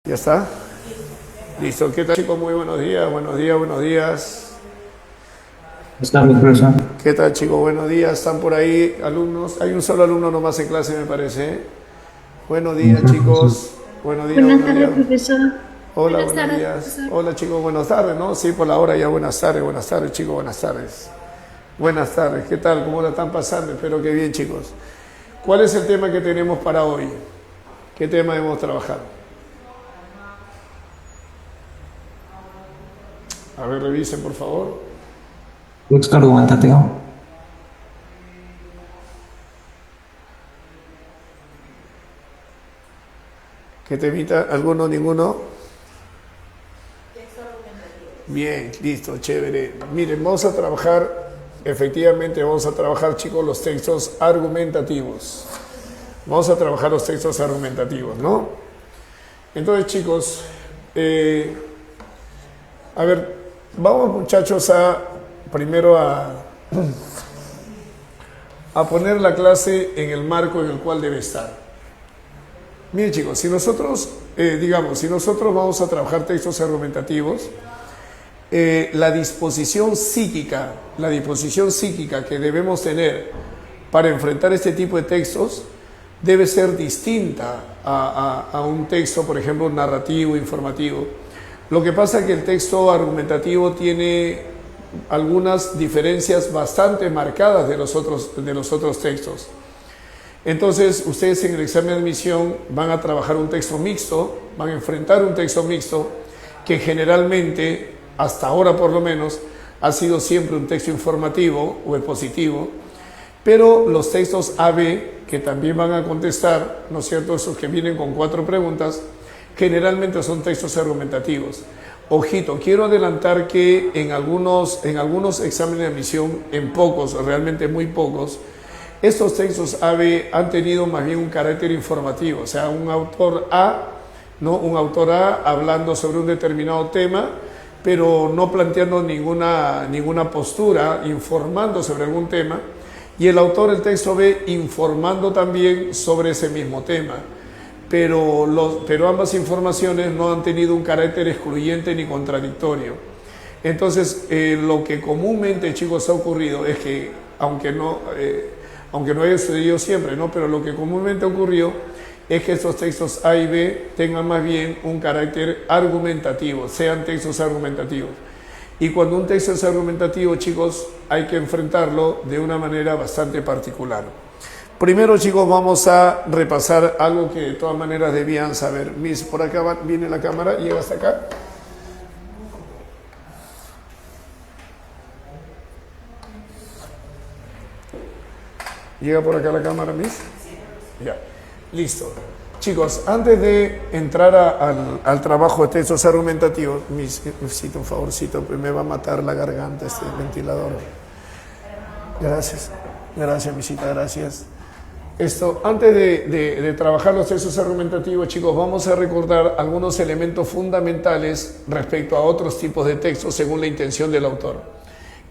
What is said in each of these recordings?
¿Ya está? Listo. ¿Qué tal, chicos? Muy buenos días, buenos días, buenos días. Está mi profesor. ¿Qué tal, chicos? Buenos días. ¿Están por ahí alumnos? Hay un solo alumno nomás en clase, me parece. Buenos días, Profesor. chicos. Buenos días, Buenas buenos tardes, días. profesor. Hola, Buenas buenos tardes, días. profesor. Hola, chicos. Buenas tardes, ¿no? Sí, por la hora ya. Buenas tardes, chicos. Buenas tardes. Buenas tardes. ¿Qué tal? ¿Cómo la están pasando? Espero que bien, chicos. ¿Cuál es el tema que tenemos para hoy? ¿Qué tema debemos trabajar? A ver, revisen, por favor. Texto argumentativo. ¿Qué temita? ¿Alguno, ninguno? Bien, listo, chévere. Miren, vamos a trabajar, efectivamente vamos a trabajar, chicos, los textos argumentativos. Vamos a trabajar los textos argumentativos, ¿no? Entonces, chicos, a ver, vamos muchachos primero a poner la clase en el marco en el cual debe estar. Miren, chicos, si nosotros, si nosotros vamos a trabajar textos argumentativos, la disposición psíquica que debemos tener para enfrentar este tipo de textos debe ser distinta a un texto, por ejemplo, narrativo, informativo. Lo que pasa es que el texto argumentativo tiene algunas diferencias bastante marcadas de los otros textos. Entonces, ustedes en el examen de admisión van a trabajar un texto mixto, van a enfrentar un texto mixto que generalmente, hasta ahora por lo menos, ha sido siempre un texto informativo o expositivo, pero los textos AB, que también van a contestar, ¿no es cierto?, esos que vienen con 4 preguntas, generalmente son textos argumentativos. Ojito, quiero adelantar que en algunos exámenes de admisión, en pocos, realmente muy pocos, estos textos AB han tenido más bien un carácter informativo, o sea, un autor A, ¿no? Un autor A hablando sobre un determinado tema, pero no planteando ninguna postura, informando sobre algún tema, y el autor del texto B informando también sobre ese mismo tema. Pero ambas informaciones no han tenido un carácter excluyente ni contradictorio. Entonces, lo que comúnmente, chicos, ha ocurrido es que, aunque no haya sucedido siempre, ¿no?, pero lo que comúnmente ocurrió es que estos textos A y B tengan más bien un carácter argumentativo, sean textos argumentativos. Y cuando un texto es argumentativo, chicos, hay que enfrentarlo de una manera bastante particular. Primero, chicos, vamos a repasar algo que de todas maneras debían saber. Miss, por acá viene la cámara, llega hasta acá. ¿Llega por acá la cámara, Miss? Ya, listo. Chicos, antes de entrar al trabajo de textos argumentativos, Miss, necesito un favorcito, pues me va a matar la garganta este ventilador. Gracias, Misita, gracias. Antes de trabajar los textos argumentativos, chicos, vamos a recordar algunos elementos fundamentales respecto a otros tipos de textos según la intención del autor.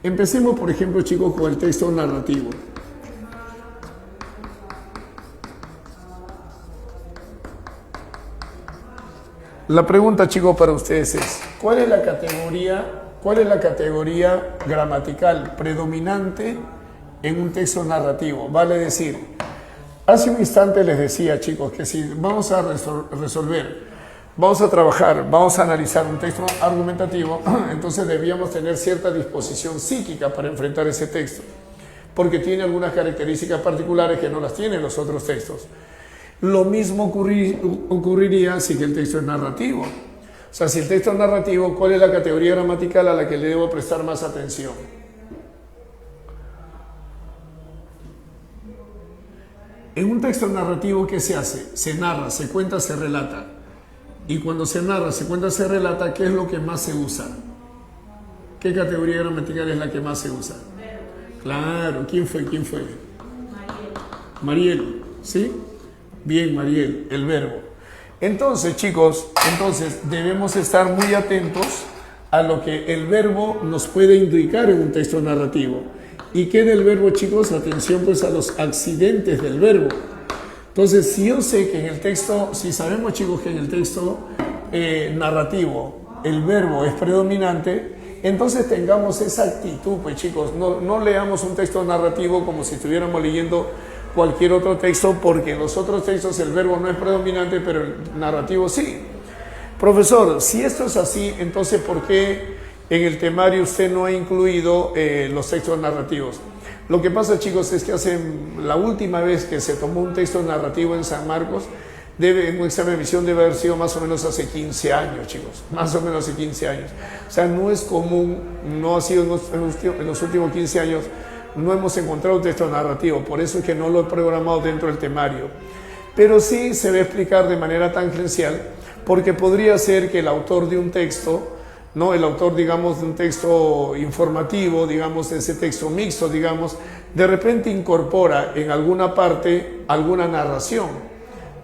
Empecemos, por ejemplo, chicos, con el texto narrativo. La pregunta, chicos, para ustedes es, ¿cuál es la categoría gramatical predominante en un texto narrativo? Vale decir, hace un instante les decía, chicos, que si vamos a resolver, vamos a trabajar, vamos a analizar un texto argumentativo, entonces debíamos tener cierta disposición psíquica para enfrentar ese texto, porque tiene algunas características particulares que no las tienen los otros textos. Lo mismo ocurriría si el texto es narrativo. O sea, si el texto es narrativo, ¿cuál es la categoría gramatical a la que le debo prestar más atención? En un texto narrativo, ¿qué se hace? Se narra, se cuenta, se relata. Y cuando se narra, se cuenta, se relata, ¿qué es lo que más se usa? ¿Qué categoría gramatical es la que más se usa? Claro, ¿quién fue? Mariel, ¿sí? Bien, Mariel, el verbo. Entonces, chicos, debemos estar muy atentos a lo que el verbo nos puede indicar en un texto narrativo. ¿Y qué del verbo, chicos? Atención pues a los accidentes del verbo. Entonces, si yo sé que en el texto, si sabemos chicos que en el texto narrativo el verbo es predominante, entonces tengamos esa actitud, pues chicos, no leamos un texto narrativo como si estuviéramos leyendo cualquier otro texto, porque en los otros textos el verbo no es predominante, pero el narrativo sí. Profesor, si esto es así, entonces ¿por qué en el temario usted no ha incluido los textos narrativos? Lo que pasa, chicos, es que la última vez que se tomó un texto narrativo en San Marcos, en un examen de admisión debe haber sido más o menos hace 15 años, chicos, más o menos hace 15 años. O sea, no es común, no ha sido en los últimos 15 años, no hemos encontrado un texto narrativo, por eso es que no lo he programado dentro del temario. Pero sí se va a explicar de manera tangencial, porque podría ser que el autor de un texto, ¿no? El autor, digamos, de un texto informativo, digamos, ese texto mixto, digamos, de repente incorpora en alguna parte alguna narración.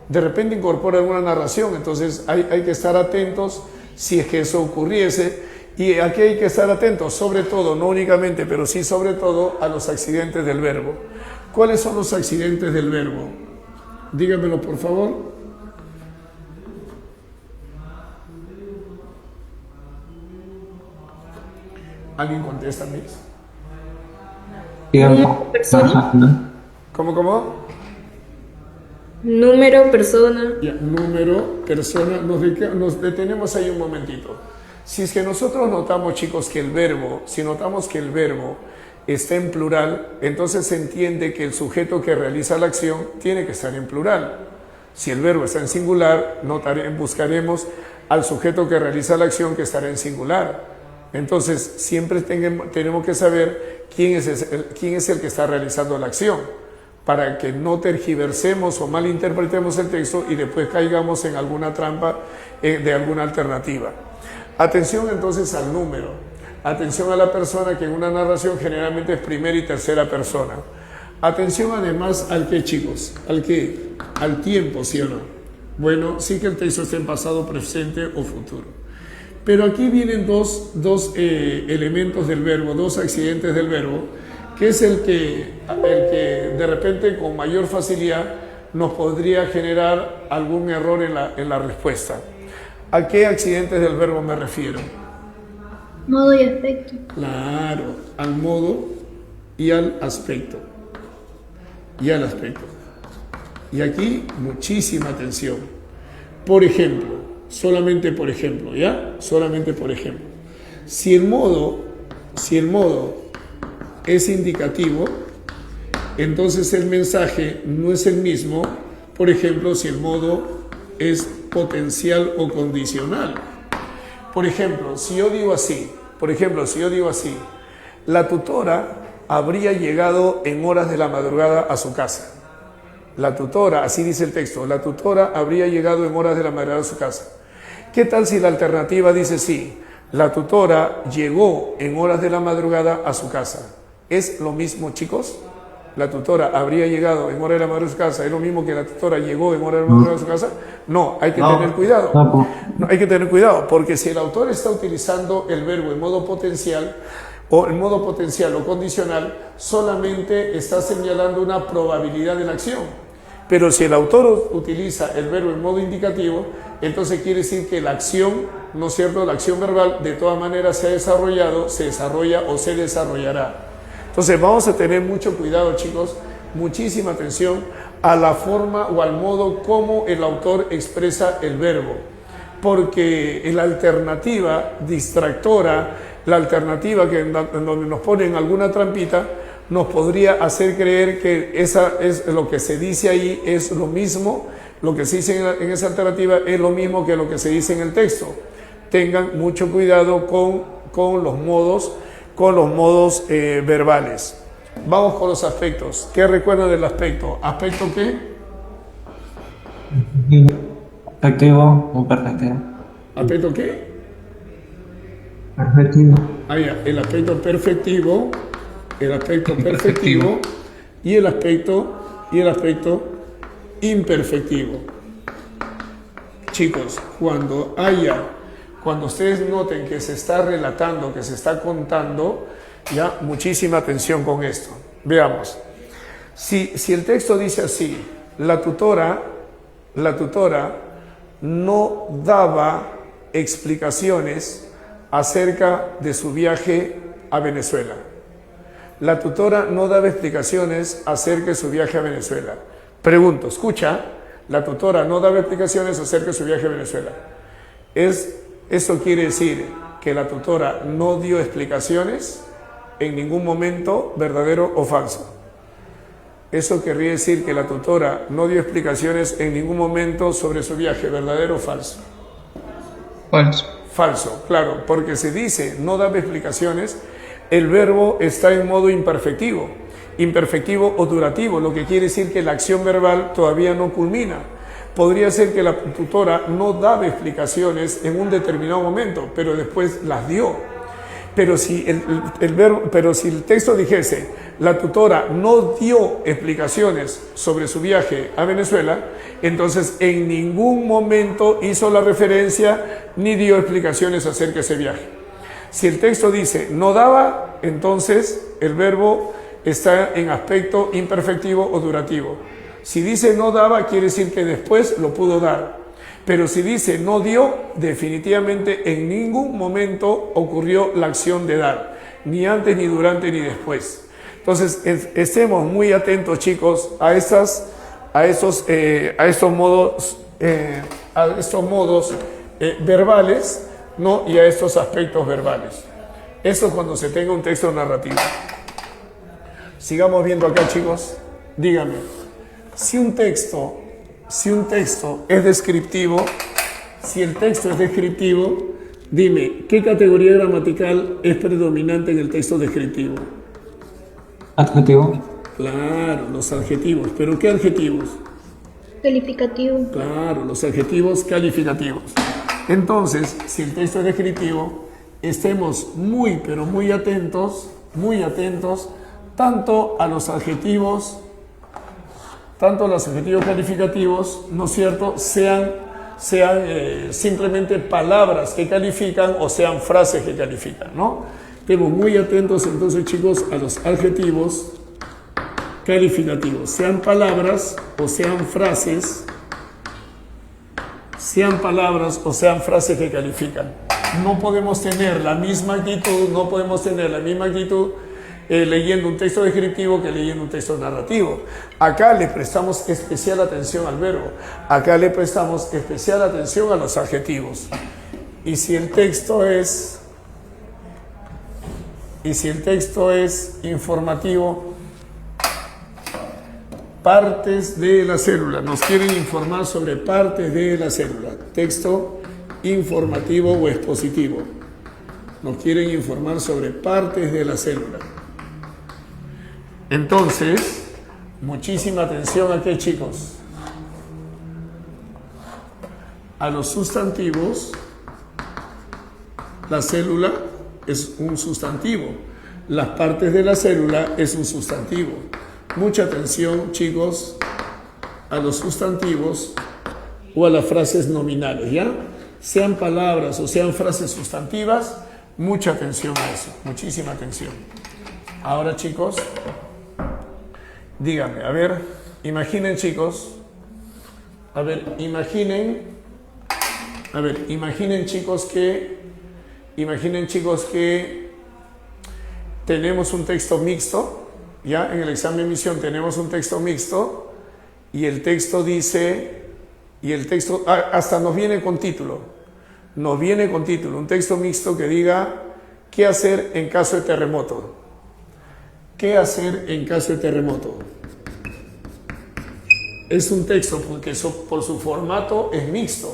De repente incorpora alguna narración, entonces hay que estar atentos si es que eso ocurriese. Y aquí hay que estar atentos, sobre todo, no únicamente, pero sí sobre todo, a los accidentes del verbo. ¿Cuáles son los accidentes del verbo? Dígamelo, por favor. ¿Alguien contesta, Miss? Tiempo. Persona. Ajá. ¿Cómo? Número, persona. Ya, número, persona. Nos detenemos ahí un momentito. Si es que nosotros notamos, chicos, que el verbo, si notamos que el verbo está en plural, entonces se entiende que el sujeto que realiza la acción tiene que estar en plural. Si el verbo está en singular, buscaremos al sujeto que realiza la acción que estará en singular. Entonces, siempre tenemos que saber quién es el que está realizando la acción, para que no tergiversemos o malinterpretemos el texto y después caigamos en alguna trampa de alguna alternativa. Atención entonces al número, atención a la persona, que en una narración generalmente es primera y tercera persona. Atención además al qué, chicos, al tiempo, ¿sí o no? Bueno, sí que el texto está en pasado, presente o futuro. Pero aquí vienen dos elementos del verbo, dos accidentes del verbo, que es el que de repente con mayor facilidad nos podría generar algún error en la respuesta. ¿A qué accidentes del verbo me refiero? Modo y aspecto. Claro, al modo y al aspecto. Y aquí muchísima atención. Por ejemplo, solamente por ejemplo, ¿ya? Solamente por ejemplo. Si el modo es indicativo, entonces el mensaje no es el mismo, por ejemplo, si el modo es potencial o condicional. Por ejemplo, si yo digo así, la tutora habría llegado en horas de la madrugada a su casa. La tutora, así dice el texto, la tutora habría llegado en horas de la madrugada a su casa. ¿Qué tal si la alternativa dice sí? La tutora llegó en horas de la madrugada a su casa. ¿Es lo mismo, chicos? La tutora habría llegado en horas de la madrugada a su casa. ¿Es lo mismo que la tutora llegó en horas de la madrugada a su casa? No, hay que tener cuidado. No, hay que tener cuidado, porque si el autor está utilizando el verbo en modo potencial o condicional, solamente está señalando una probabilidad de la acción. Pero si el autor utiliza el verbo en modo indicativo, entonces quiere decir que la acción, ¿no es cierto?, la acción verbal de todas maneras se ha desarrollado, se desarrolla o se desarrollará. Entonces vamos a tener mucho cuidado, chicos, muchísima atención a la forma o al modo como el autor expresa el verbo, porque la alternativa distractora, la alternativa en donde nos ponen alguna trampita, nos podría hacer creer que lo que se dice ahí es lo mismo, lo que se dice en esa alternativa es lo mismo que lo que se dice en el texto. Tengan mucho cuidado con los modos verbales. Vamos con los aspectos. ¿Qué recuerdan del aspecto? ¿Aspecto qué? Perfectivo o perfectivo. ¿Aspecto qué? Perfectivo. Ya, el aspecto perfectivo, y el aspecto imperfectivo. Chicos, cuando ustedes noten que se está relatando, que se está contando, ya, muchísima atención con esto. Veamos. Si el texto dice así, La tutora, la tutora no daba explicaciones acerca de su viaje a Venezuela. La tutora no daba explicaciones acerca de su viaje a Venezuela. Pregunto, escucha, la tutora no daba explicaciones acerca de su viaje a Venezuela. Eso quiere decir que la tutora no dio explicaciones en ningún momento, verdadero o falso. Eso querría decir que la tutora no dio explicaciones en ningún momento sobre su viaje, verdadero o falso. Falso. Falso, claro, porque se dice no daba explicaciones, el verbo está en modo imperfectivo, imperfectivo o durativo, lo que quiere decir que la acción verbal todavía no culmina. Podría ser que la tutora no daba explicaciones en un determinado momento, pero después las dio. Pero si el texto dijese, la tutora no dio explicaciones sobre su viaje a Venezuela, entonces en ningún momento hizo la referencia ni dio explicaciones acerca de ese viaje. Si el texto dice no daba, entonces el verbo está en aspecto imperfectivo o durativo. Si dice no daba, quiere decir que después lo pudo dar. Pero si dice no dio, definitivamente en ningún momento ocurrió la acción de dar, ni antes, ni durante, ni después. Entonces, estemos muy atentos, chicos, a estos modos verbales, ¿no? Y a estos aspectos verbales. Eso cuando se tenga un texto narrativo. Sigamos viendo acá, chicos. Díganme, si un texto es descriptivo, si el texto es descriptivo, dime, ¿qué categoría gramatical es predominante en el texto descriptivo? Adjetivo. Claro, los adjetivos. ¿Pero qué adjetivos? Calificativo. Claro, los adjetivos calificativos. Entonces, si el texto es descriptivo, estemos muy, pero muy atentos, tanto a los adjetivos calificativos, ¿no es cierto?, sean simplemente palabras que califican o sean frases que califican, ¿no? Estemos muy atentos entonces, chicos, a los adjetivos calificativos, sean palabras o sean frases que califican. No podemos tener la misma actitud, leyendo un texto descriptivo que leyendo un texto narrativo. Acá le prestamos especial atención al verbo, acá le prestamos especial atención a los adjetivos. Y si el texto es informativo, partes de la célula, nos quieren informar sobre partes de la célula, texto informativo o expositivo, nos quieren informar sobre partes de la célula. Entonces, muchísima atención aquí, chicos. A los sustantivos, la célula es un sustantivo. Las partes de la célula es un sustantivo. Mucha atención, chicos, a los sustantivos o a las frases nominales, ¿ya? Sean palabras o sean frases sustantivas, mucha atención a eso, muchísima atención. Ahora, chicos, díganme, a ver, imaginen, chicos, imaginen, chicos, que tenemos un texto mixto, ya en el examen de admisión tenemos un texto mixto y el texto dice, hasta nos viene con título, un texto mixto que diga qué hacer en caso de terremoto. ¿Qué hacer en caso de terremoto? Es un texto porque por su formato es mixto,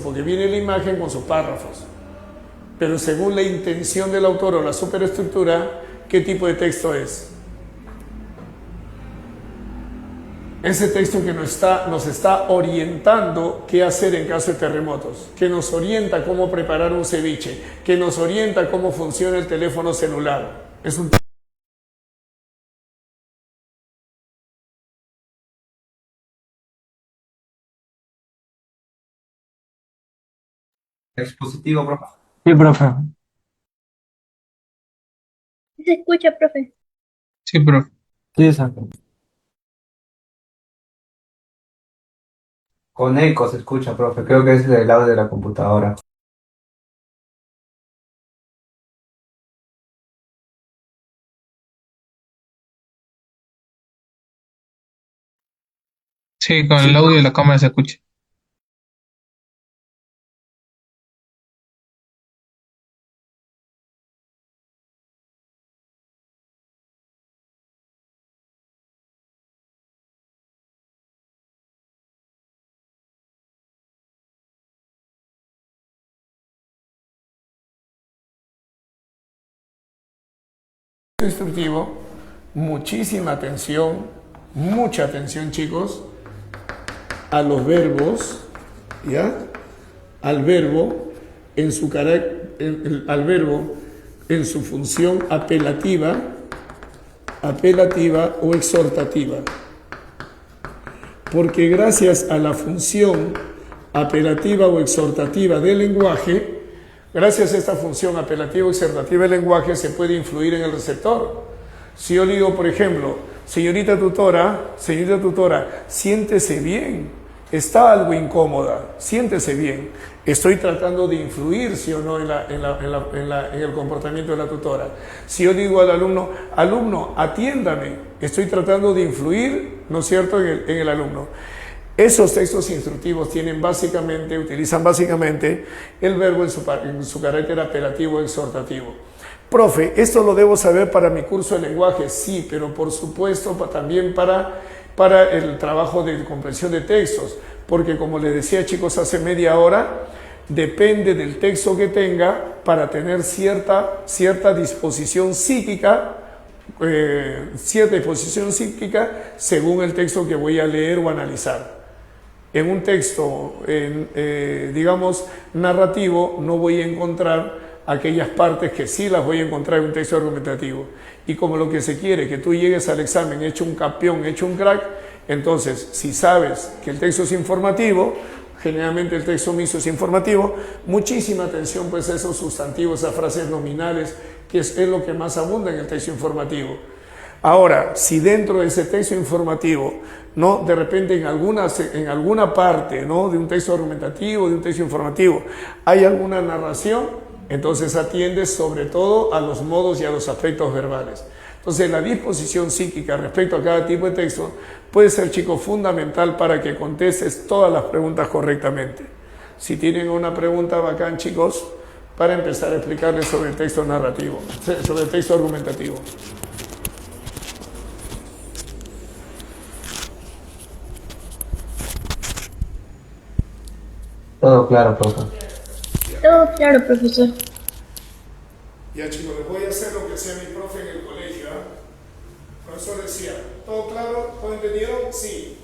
porque viene la imagen con sus párrafos. Pero según la intención del autor o la superestructura, ¿qué tipo de texto es? Ese texto que nos está orientando qué hacer en caso de terremotos, que nos orienta cómo preparar un ceviche, que nos orienta cómo funciona el teléfono celular. Es un Expositivo, profe. Sí, profe. ¿Se escucha, profe? Sí, profe. Sí, exacto. Con eco se escucha, profe. Creo que es del lado de la computadora. Sí, con el Sí. audio de la cámara se escucha. Instructivo, muchísima atención, mucha atención chicos, a los verbos, ¿ya? Al verbo en su al verbo en su función apelativa, apelativa o exhortativa. Porque gracias a la función apelativa o exhortativa del lenguaje, gracias a esta función apelativa o exhortativa del lenguaje se puede influir en el receptor. Si yo le digo, por ejemplo, señorita tutora, siéntese bien, está algo incómoda, siéntese bien. Estoy tratando de influir, sí o no, en el comportamiento de la tutora. Si yo digo al alumno, alumno, atiéndame, estoy tratando de influir, ¿no es cierto?, en el alumno. Esos textos instructivos utilizan básicamente el verbo en su carácter apelativo o exhortativo. Profe, esto lo debo saber para mi curso de lenguaje, sí, pero por supuesto también para el trabajo de comprensión de textos, porque como les decía chicos hace media hora, depende del texto que tenga para tener cierta disposición psíquica, según el texto que voy a leer o analizar. En un texto, digamos, narrativo, no voy a encontrar aquellas partes que sí las voy a encontrar en un texto argumentativo. Y como lo que se quiere, que tú llegues al examen hecho un campeón, hecho un crack, entonces, si sabes que el texto es informativo, generalmente el texto omiso es informativo, muchísima atención pues a esos sustantivos, a frases nominales, que es lo que más abunda en el texto informativo. Ahora, si dentro de ese texto informativo, ¿no?, de repente en alguna parte, ¿no?, de un texto argumentativo, de un texto informativo, hay alguna narración, entonces atiendes sobre todo a los modos y a los aspectos verbales. Entonces la disposición psíquica respecto a cada tipo de texto puede ser, chicos, fundamental para que contestes todas las preguntas correctamente. Si tienen una pregunta bacán, chicos, para empezar a explicarles sobre el texto narrativo, sobre el texto argumentativo. Todo claro, profe. Todo claro, profesor. Ya chicos, les voy a hacer lo que hacía mi profe en el colegio. El profesor decía, ¿todo claro? ¿Todo entendido? Sí.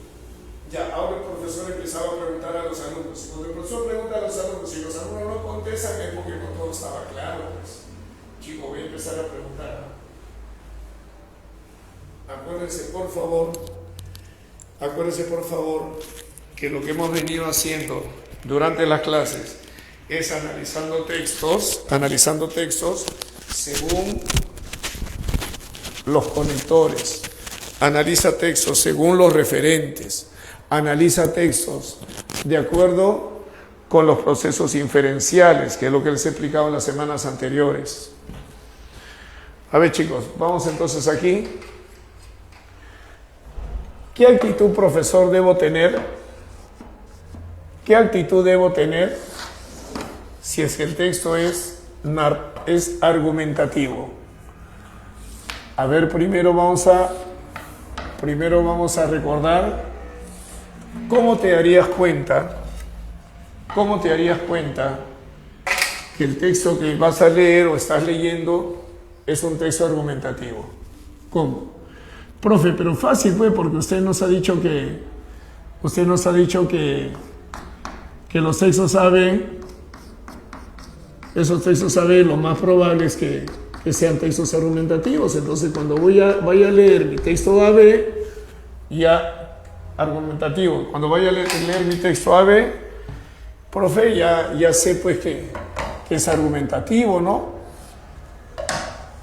Ya, ahora el profesor empezaba a preguntar a los alumnos. Cuando el profesor pregunta a los alumnos y los alumnos no contestan es porque no todo estaba claro. Pues. Chicos, voy a empezar a preguntar. Acuérdense por favor, que lo que hemos venido haciendo durante las clases es analizando textos según los conectores, analiza textos según los referentes, analiza textos de acuerdo con los procesos inferenciales, que es lo que les he explicado en las semanas anteriores. A ver chicos, vamos entonces aquí. ¿Qué actitud, profesor, debo tener? ¿Qué actitud debo tener si es que el texto es argumentativo? A ver, primero vamos a recordar cómo te darías cuenta que el texto que vas a leer o estás leyendo es un texto argumentativo. ¿Cómo? Profe, pero fácil fue porque usted nos ha dicho que los textos AB, esos textos AB lo más probable es que sean textos argumentativos. Entonces cuando vaya a leer mi texto AB, ya argumentativo, cuando vaya a leer mi texto AB, profe, ya sé pues que es argumentativo, ¿no?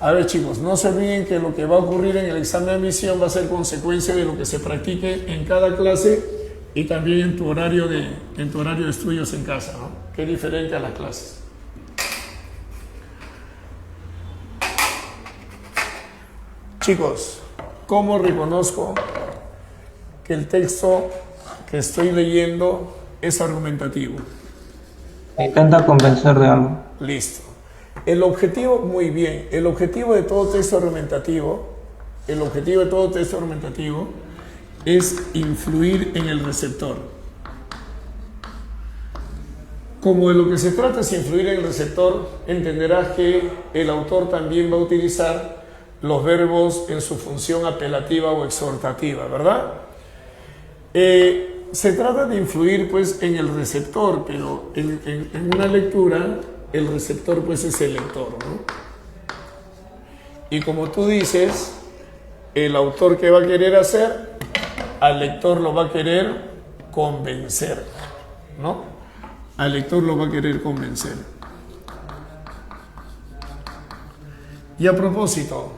A ver chicos, no se olviden que lo que va a ocurrir en el examen de admisión va a ser consecuencia de lo que se practique en cada clase y también en tu horario de estudios en casa, ¿no? Que es diferente a las clases. Chicos, ¿cómo reconozco que el texto que estoy leyendo es argumentativo? Intenta convencer de algo. Listo. El objetivo, muy bien, el objetivo de todo texto argumentativo, es influir en el receptor. Como de lo que se trata es influir en el receptor, entenderás que el autor también va a utilizar los verbos en su función apelativa o exhortativa, ¿verdad? Se trata de influir pues en el receptor, pero en una lectura el receptor pues es el lector, ¿no? Y como tú dices, el autor ¿qué va a querer hacer? Al lector lo va a querer convencer, ¿no? Al lector lo va a querer convencer. Y a propósito,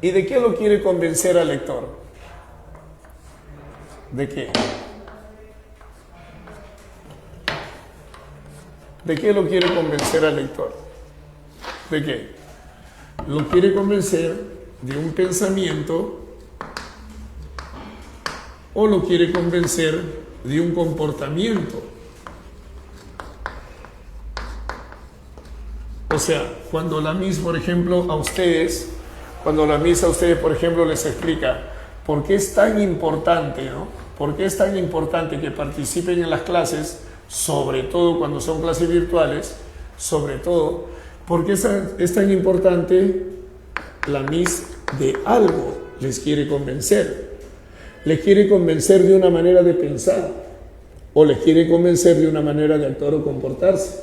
¿y de qué lo quiere convencer al lector? ¿De qué? ¿De qué lo quiere convencer al lector? ¿De qué? Lo quiere convencer de un pensamiento o lo quiere convencer de un comportamiento. O sea, cuando la Miss, por ejemplo, a ustedes, por ejemplo, les explica por qué es tan importante, ¿no? ¿Por qué es tan importante que participen en las clases, sobre todo cuando son clases virtuales, sobre todo, porque es tan importante? La Miss de algo les quiere convencer. Les quiere convencer de una manera de pensar o les quiere convencer de una manera de actuar o comportarse.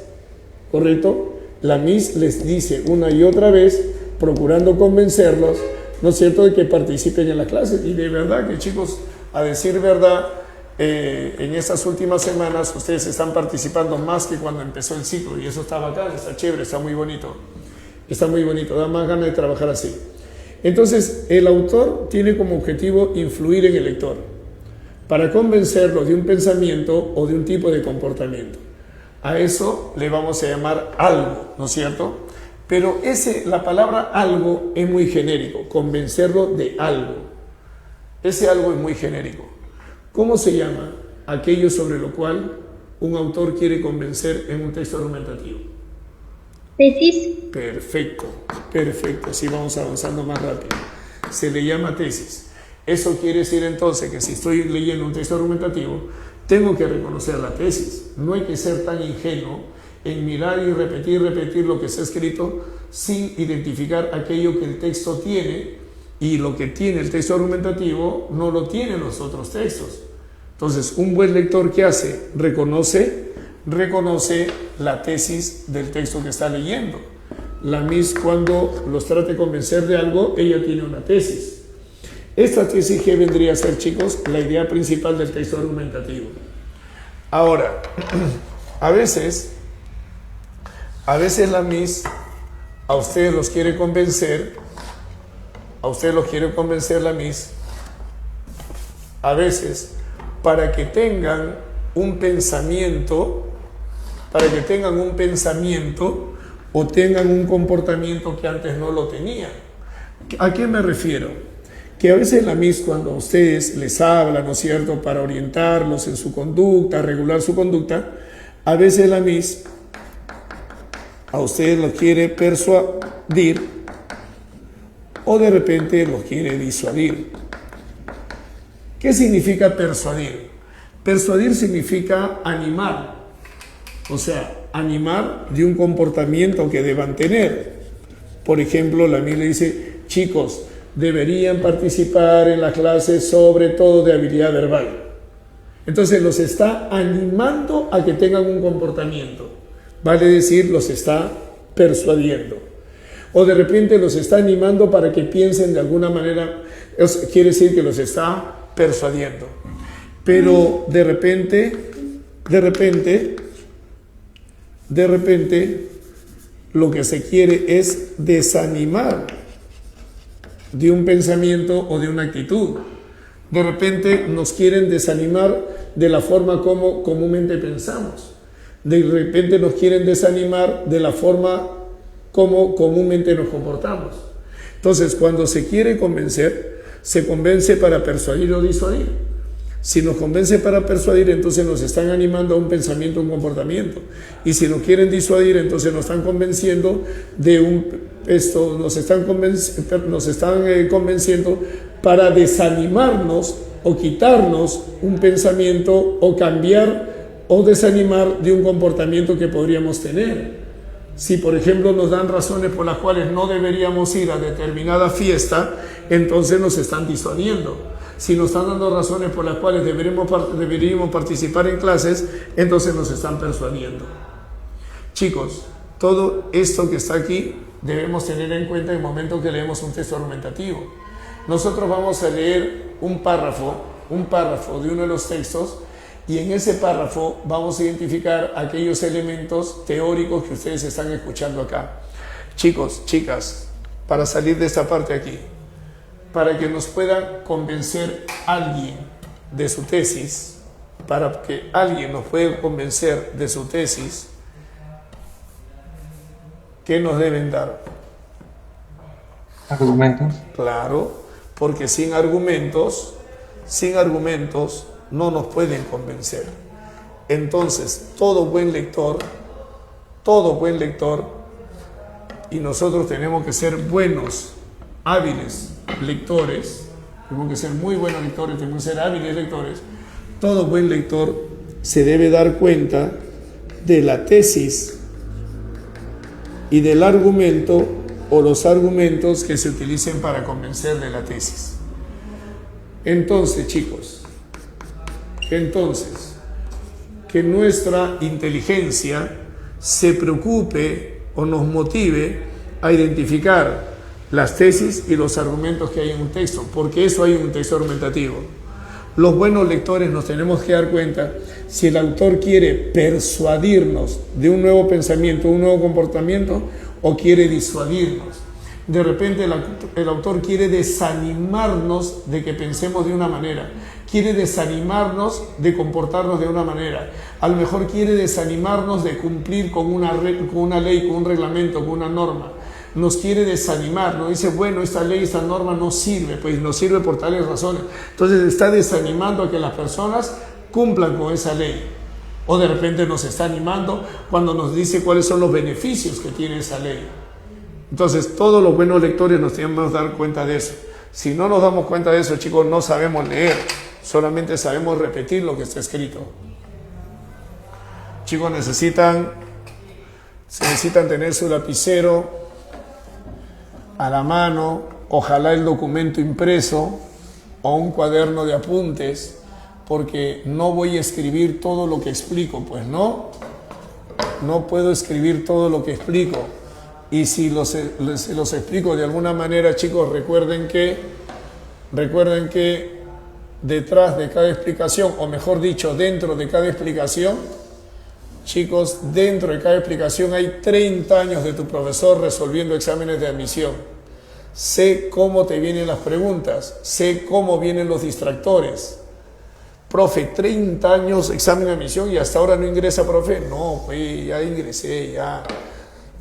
¿Correcto? La Miss les dice una y otra vez, procurando convencerlos, ¿no es cierto?, de que participen en las clases. Y de verdad que, chicos, a decir verdad, en estas últimas semanas ustedes están participando más que cuando empezó el ciclo, y eso está bacán, está chévere, está muy bonito, da más ganas de trabajar así. Entonces, el autor tiene como objetivo influir en el lector para convencerlo de un pensamiento o de un tipo de comportamiento. A eso le vamos a llamar algo, ¿no es cierto? Pero la palabra algo es muy genérico, convencerlo de algo. Ese algo es muy genérico. ¿Cómo se llama aquello sobre lo cual un autor quiere convencer en un texto argumentativo? Tesis. Perfecto, así vamos avanzando más rápido. Se le llama tesis. Eso quiere decir entonces que si estoy leyendo un texto argumentativo, tengo que reconocer la tesis. No hay que ser tan ingenuo en mirar y repetir lo que se ha escrito sin identificar aquello que el texto tiene, y lo que tiene el texto argumentativo no lo tienen los otros textos. Entonces, un buen lector, ¿qué hace? Reconoce la tesis del texto que está leyendo. La Miss, cuando los trata de convencer de algo, ella tiene una tesis. Esta tesis, ¿qué vendría a ser, chicos? La idea principal del texto argumentativo. Ahora, a veces la Miss a ustedes los quiere convencer, la Miss, a veces, para que tengan un pensamiento, o tengan un comportamiento que antes no lo tenían. ¿A qué me refiero? Que a veces la Miss, cuando a ustedes les habla, ¿no es cierto?, para orientarlos en su conducta, regular su conducta, a veces la Miss a ustedes los quiere persuadir o de repente los quiere disuadir. ¿Qué significa persuadir? Persuadir significa animar, o sea, animar de un comportamiento que deban tener. Por ejemplo, la Miss le dice: chicos, deberían participar en las clases sobre todo de habilidad verbal. Entonces los está animando a que tengan un comportamiento, vale decir, los está persuadiendo. O de repente los está animando para que piensen de alguna manera, quiere decir que los está persuadiendo. Pero de repente, lo que se quiere es desanimar de un pensamiento o de una actitud. De repente nos quieren desanimar de la forma como comúnmente pensamos. De repente nos quieren desanimar de la forma como comúnmente nos comportamos. Entonces, cuando se quiere convencer, se convence para persuadir o disuadir. Si nos convence para persuadir, entonces nos están animando a un pensamiento, un comportamiento. Y si nos quieren disuadir, entonces nos están convenciendo nos están convenciendo para desanimarnos o quitarnos un pensamiento o cambiar o desanimar de un comportamiento que podríamos tener. Si, por ejemplo, nos dan razones por las cuales no deberíamos ir a determinada fiesta, entonces nos están disuadiendo. Si nos están dando razones por las cuales deberíamos participar en clases, entonces nos están persuadiendo. Chicos, todo esto que está aquí debemos tener en cuenta en el momento que leemos un texto argumentativo. Nosotros vamos a leer un párrafo de uno de los textos, y en ese párrafo vamos a identificar aquellos elementos teóricos que ustedes están escuchando acá. Chicos, chicas, para salir de esta parte aquí, para que nos pueda convencer alguien de su tesis, para que alguien nos pueda convencer de su tesis, ¿qué nos deben dar? Argumentos. Claro, porque sin argumentos no nos pueden convencer. Entonces, todo buen lector, y nosotros tenemos que ser buenos, hábiles lectores, tenemos que ser muy buenos lectores, tenemos que ser hábiles lectores. Todo buen lector se debe dar cuenta de la tesis y del argumento o los argumentos que se utilicen para convencer de la tesis. Entonces, chicos, que nuestra inteligencia se preocupe o nos motive a identificar las tesis y los argumentos que hay en un texto, porque eso hay en un texto argumentativo. Los buenos lectores nos tenemos que dar cuenta si el autor quiere persuadirnos de un nuevo pensamiento, un nuevo comportamiento, o quiere disuadirnos. De repente el autor quiere desanimarnos de que pensemos de una manera, quiere desanimarnos de comportarnos de una manera, a lo mejor quiere desanimarnos de cumplir con una ley, con un reglamento, con una norma. Nos quiere desanimar, nos dice, bueno, esta ley, esta norma no sirve, pues no sirve por tales razones. Entonces está desanimando a que las personas cumplan con esa ley. O de repente nos está animando cuando nos dice cuáles son los beneficios que tiene esa ley. Entonces todos los buenos lectores nos tenemos que dar cuenta de eso. Si no nos damos cuenta de eso, chicos, no sabemos leer, solamente sabemos repetir lo que está escrito. Chicos, necesitan tener su lapicero a la mano, ojalá el documento impreso o un cuaderno de apuntes, porque no voy a escribir todo lo que explico, pues no puedo escribir todo lo que explico. Y si se los explico de alguna manera, chicos, recuerden que detrás de cada explicación, o mejor dicho, dentro de cada explicación, chicos, dentro de cada explicación hay 30 años de tu profesor resolviendo exámenes de admisión. Sé cómo te vienen las preguntas, sé cómo vienen los distractores. Profe, 30 años examen de admisión y hasta ahora no ingresa, profe. No, pues ya ingresé, ya.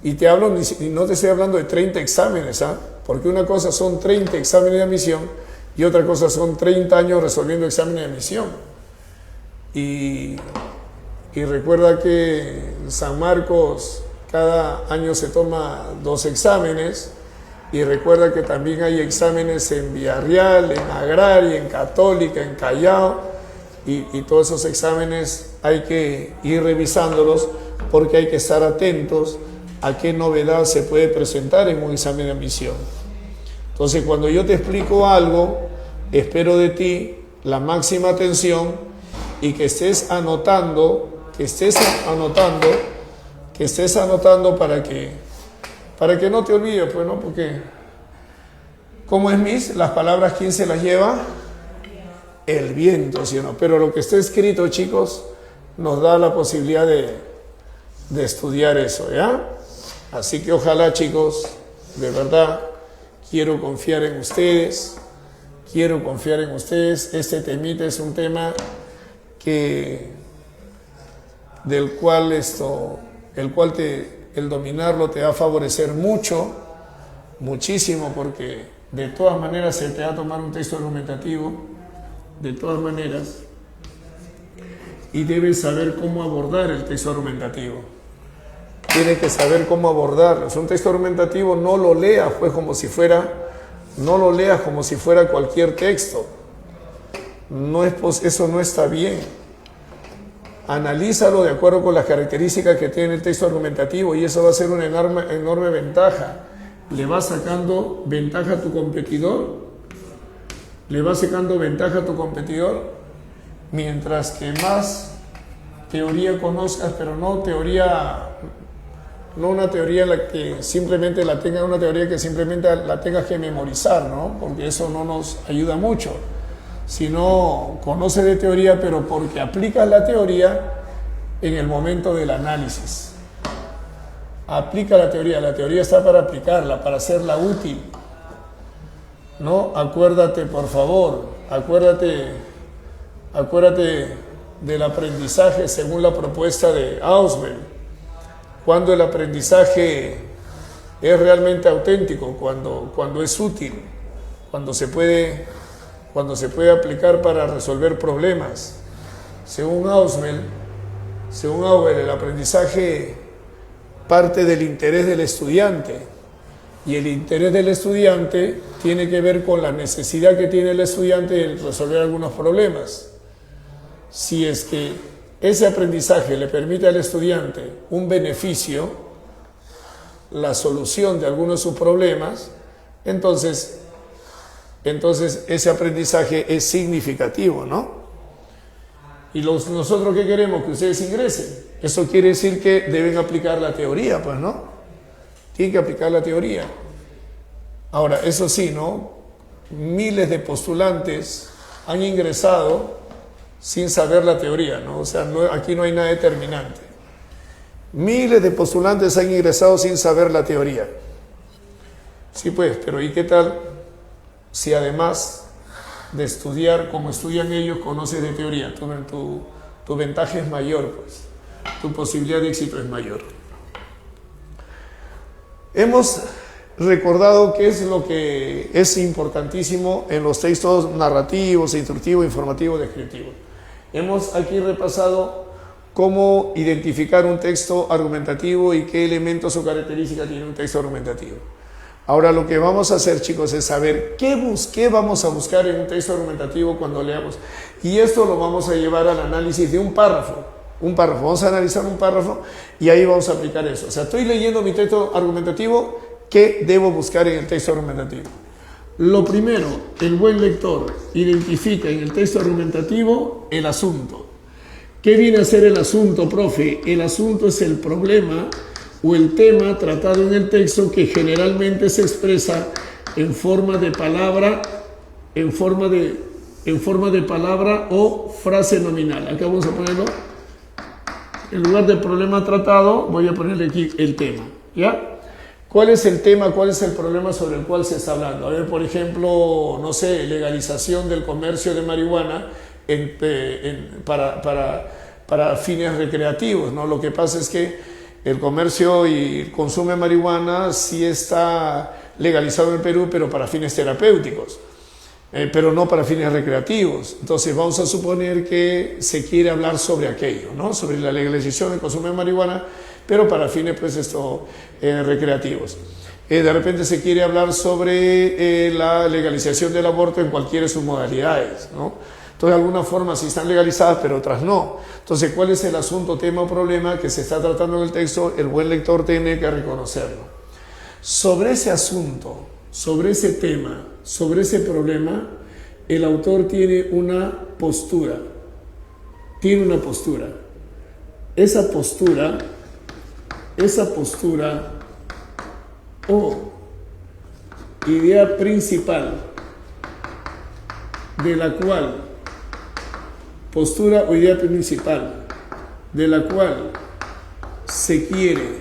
Y te hablo, y no te estoy hablando de 30 exámenes, ¿ah? Porque una cosa son 30 exámenes de admisión y otra cosa son 30 años resolviendo exámenes de admisión. Y recuerda que en San Marcos cada año se toma 2 exámenes, y recuerda que también hay exámenes en Villarreal, en Agraria, en Católica, en Callao, y todos esos exámenes hay que ir revisándolos porque hay que estar atentos a qué novedad se puede presentar en un examen de admisión. Entonces, cuando yo te explico algo, espero de ti la máxima atención y que estés anotando para que no te olvides, pues, ¿no? Porque, ¿cómo es, Miss? Las palabras, ¿quién se las lleva? El viento, ¿sí o no? Pero lo que está escrito, chicos, nos da la posibilidad de estudiar eso, ¿ya? Así que ojalá, chicos, de verdad, quiero confiar en ustedes. Este temita es un tema del cual el dominarlo te va a favorecer mucho, muchísimo, porque de todas maneras se te va a tomar un texto argumentativo, de todas maneras, y debes saber cómo abordar el texto argumentativo. Tienes que saber cómo abordarlo. Es un texto argumentativo, no lo leas pues no lo leas como si fuera cualquier texto. Eso no está bien. Analízalo de acuerdo con las características que tiene el texto argumentativo y eso va a ser una enorme ventaja. Le va sacando ventaja a tu competidor. Mientras que más teoría conozcas, pero no una teoría en la que simplemente una teoría que simplemente la tengas que memorizar, ¿no? Porque eso no nos ayuda mucho. Sino conoce de teoría, pero porque aplicas la teoría en el momento del análisis. Aplica la teoría está para aplicarla, para hacerla útil. ¿No? Acuérdate, por favor, acuérdate del aprendizaje según la propuesta de Ausubel. Cuando el aprendizaje es realmente auténtico, cuando es útil, cuando se puede aplicar para resolver problemas. Según Ausubel, el aprendizaje parte del interés del estudiante y el interés del estudiante tiene que ver con la necesidad que tiene el estudiante de resolver algunos problemas. Si es que ese aprendizaje le permite al estudiante un beneficio, la solución de algunos de sus problemas, entonces ese aprendizaje es significativo, ¿no? Y nosotros ¿qué queremos? Que ustedes ingresen. Eso quiere decir que deben aplicar la teoría, pues, ¿no? Tienen que aplicar la teoría. Ahora, eso sí, ¿no? Miles de postulantes han ingresado sin saber la teoría, ¿no? O sea, aquí no hay nada determinante. Miles de postulantes han ingresado sin saber la teoría. Sí, pues, pero ¿y qué tal si además de estudiar como estudian ellos, conoces de teoría? Tu ventaja es mayor, pues. Tu posibilidad de éxito es mayor. Hemos recordado qué es lo que es importantísimo en los textos narrativos, instructivos, informativos, descriptivos. Hemos aquí repasado cómo identificar un texto argumentativo y qué elementos o características tiene un texto argumentativo. Ahora lo que vamos a hacer, chicos, es saber qué vamos a buscar en un texto argumentativo cuando leamos. Y esto lo vamos a llevar al análisis de un párrafo. Vamos a analizar un párrafo y ahí vamos a aplicar eso. O sea, estoy leyendo mi texto argumentativo, ¿qué debo buscar en el texto argumentativo? Lo primero, el buen lector identifica en el texto argumentativo el asunto. ¿Qué viene a ser el asunto, profe? El asunto es el problema o el tema tratado en el texto que generalmente se expresa en forma de palabra, en forma de palabra o frase nominal. Acá vamos a ponerlo. En lugar del problema tratado, voy a ponerle aquí el tema, ¿ya? ¿Cuál es el tema? ¿Cuál es el problema sobre el cual se está hablando? A ver, por ejemplo, no sé, legalización del comercio de marihuana para fines recreativos, ¿no? Lo que pasa es que el comercio y el consumo de marihuana sí está legalizado en Perú, pero para fines terapéuticos, pero no para fines recreativos. Entonces vamos a suponer que se quiere hablar sobre aquello, ¿no? Sobre la legalización del consumo de marihuana, pero para fines pues recreativos. De repente se quiere hablar sobre la legalización del aborto en cualquiera de sus modalidades, ¿no? Entonces, de alguna forma sí están legalizadas, pero otras no. Entonces, ¿cuál es el asunto, tema o problema que se está tratando en el texto? El buen lector tiene que reconocerlo. Sobre ese asunto, sobre ese tema, sobre ese problema, el autor tiene una postura. Esa postura o idea principal de la cual se quiere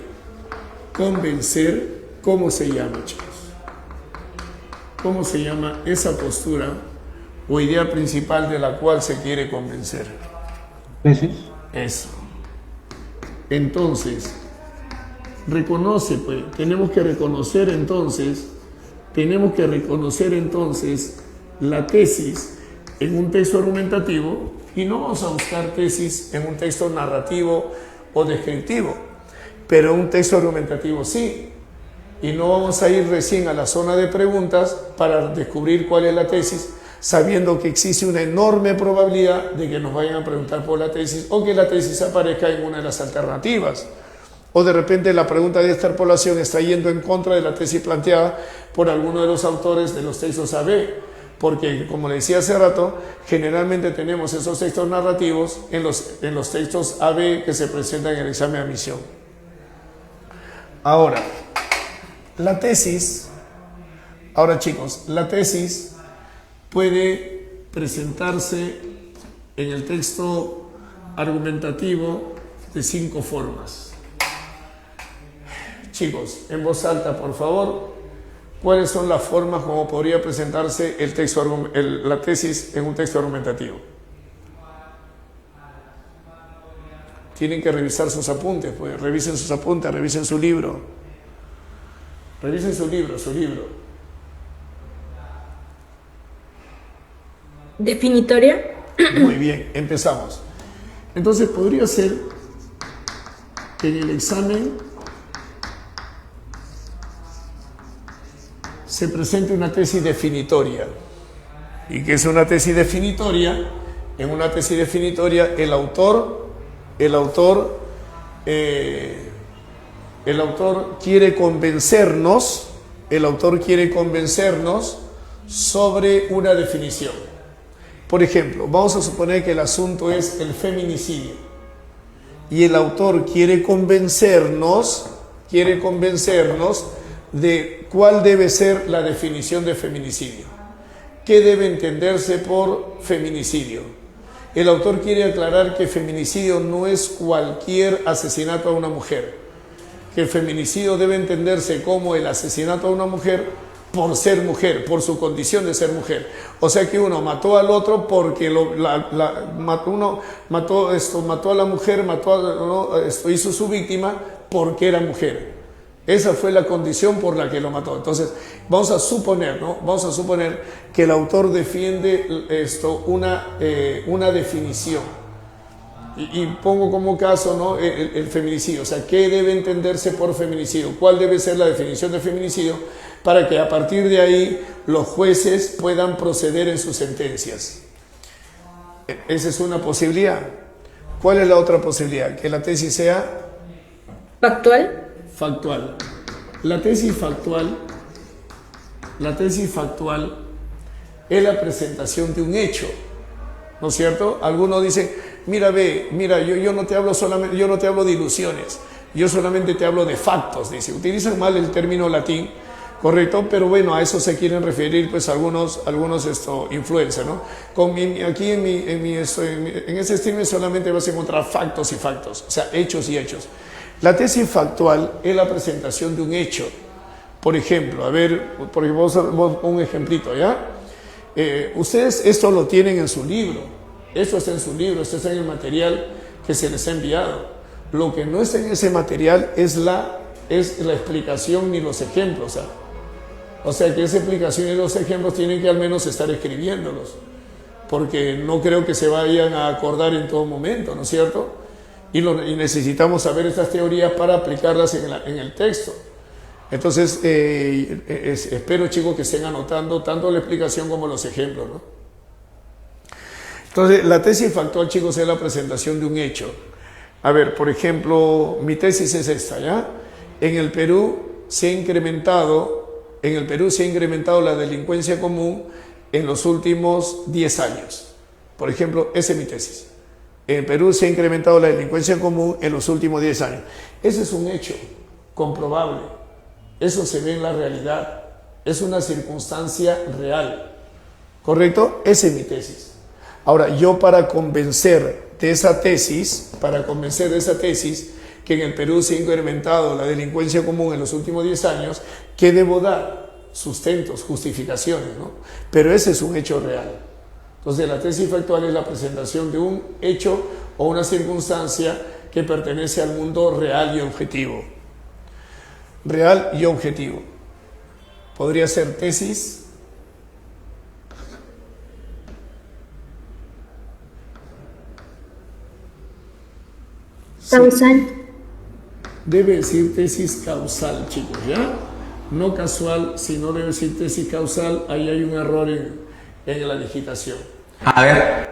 convencer. ¿Cómo se llama, chicos? ¿Cómo se llama esa postura o idea principal de la cual se quiere convencer? Tesis. Eso. Entonces, reconoce, pues, tenemos que reconocer entonces la tesis en un texto argumentativo y no vamos a buscar tesis en un texto narrativo o descriptivo, pero un texto argumentativo sí. Y no vamos a ir recién a la zona de preguntas para descubrir cuál es la tesis, sabiendo que existe una enorme probabilidad de que nos vayan a preguntar por la tesis o que la tesis aparezca en una de las alternativas. O de repente la pregunta de extrapolación está yendo en contra de la tesis planteada por alguno de los autores de los textos AB, porque como le decía hace rato, generalmente tenemos esos textos narrativos en los textos AB que se presentan en el examen de admisión. Ahora, chicos, la tesis puede presentarse en el texto argumentativo de 5 formas. Chicos, en voz alta, por favor, ¿cuáles son las formas como podría presentarse la tesis en un texto argumentativo? Tienen que revisar sus apuntes, pues revisen sus apuntes, revisen su libro. Revisen su libro. Definitoria. Muy bien, empezamos. Entonces podría ser que en el examen se presente una tesis definitoria. ¿Y qué es una tesis definitoria? En una tesis definitoria el autor quiere convencernos sobre una definición. Por ejemplo, vamos a suponer que el asunto es el feminicidio y el autor quiere convencernos de cuál debe ser la definición de feminicidio. ¿Qué debe entenderse por feminicidio? El autor quiere aclarar que feminicidio no es cualquier asesinato a una mujer, que el feminicidio debe entenderse como el asesinato a una mujer por ser mujer, por su condición de ser mujer. O sea que uno mató al otro porque mató a la mujer, hizo su víctima porque era mujer. Esa fue la condición por la que lo mató. Entonces, vamos a suponer que el autor defiende una definición. Y pongo como caso, ¿no?, el feminicidio. O sea, ¿qué debe entenderse por feminicidio? ¿Cuál debe ser la definición de feminicidio? Para que a partir de ahí los jueces puedan proceder en sus sentencias. Esa es una posibilidad. ¿Cuál es la otra posibilidad? Que la tesis sea Factual. factual. La tesis factual es la presentación de un hecho, ¿no es cierto? Algunos dicen, mira, yo no te hablo solamente, yo no te hablo de ilusiones, yo solamente te hablo de factos, dice. Utilizan mal el término latín, correcto, pero bueno, a eso se quieren referir pues algunos influencers, ¿no? Aquí en ese streaming solamente vas a encontrar factos y factos, o sea, hechos y hechos. La tesis factual es la presentación de un hecho. Por ejemplo, vamos a un ejemplito, ¿ya? Ustedes esto lo tienen en su libro, esto está en su libro, esto está en el material que se les ha enviado. Lo que no está en ese material es la explicación ni los ejemplos, ¿sabes? O sea que esa explicación y los ejemplos tienen que al menos estar escribiéndolos, porque no creo que se vayan a acordar en todo momento, ¿no es cierto? Y necesitamos saber estas teorías para aplicarlas en el texto. Entonces, espero, chicos, que estén anotando tanto la explicación como los ejemplos, ¿no? Entonces, la tesis factual, chicos, es la presentación de un hecho. A ver, por ejemplo, mi tesis es esta, ¿ya? En el Perú se ha incrementado la delincuencia común en los últimos 10 años. Por ejemplo, esa es mi tesis. En Perú se ha incrementado la delincuencia común en los últimos 10 años. Ese es un hecho comprobable. Eso se ve en la realidad. Es una circunstancia real. ¿Correcto? Esa es mi tesis. Ahora, yo para convencer de esa tesis, que en el Perú se ha incrementado la delincuencia común en los últimos 10 años, ¿qué debo dar? Sustentos, justificaciones, ¿no? Pero ese es un hecho real. Entonces, la tesis factual es la presentación de un hecho o una circunstancia que pertenece al mundo real y objetivo. Real y objetivo. Podría ser tesis, causal, debe decir tesis causal, chicos, ¿ya? No casual, sino debe decir tesis causal. Ahí hay un error en la digitación. A ver.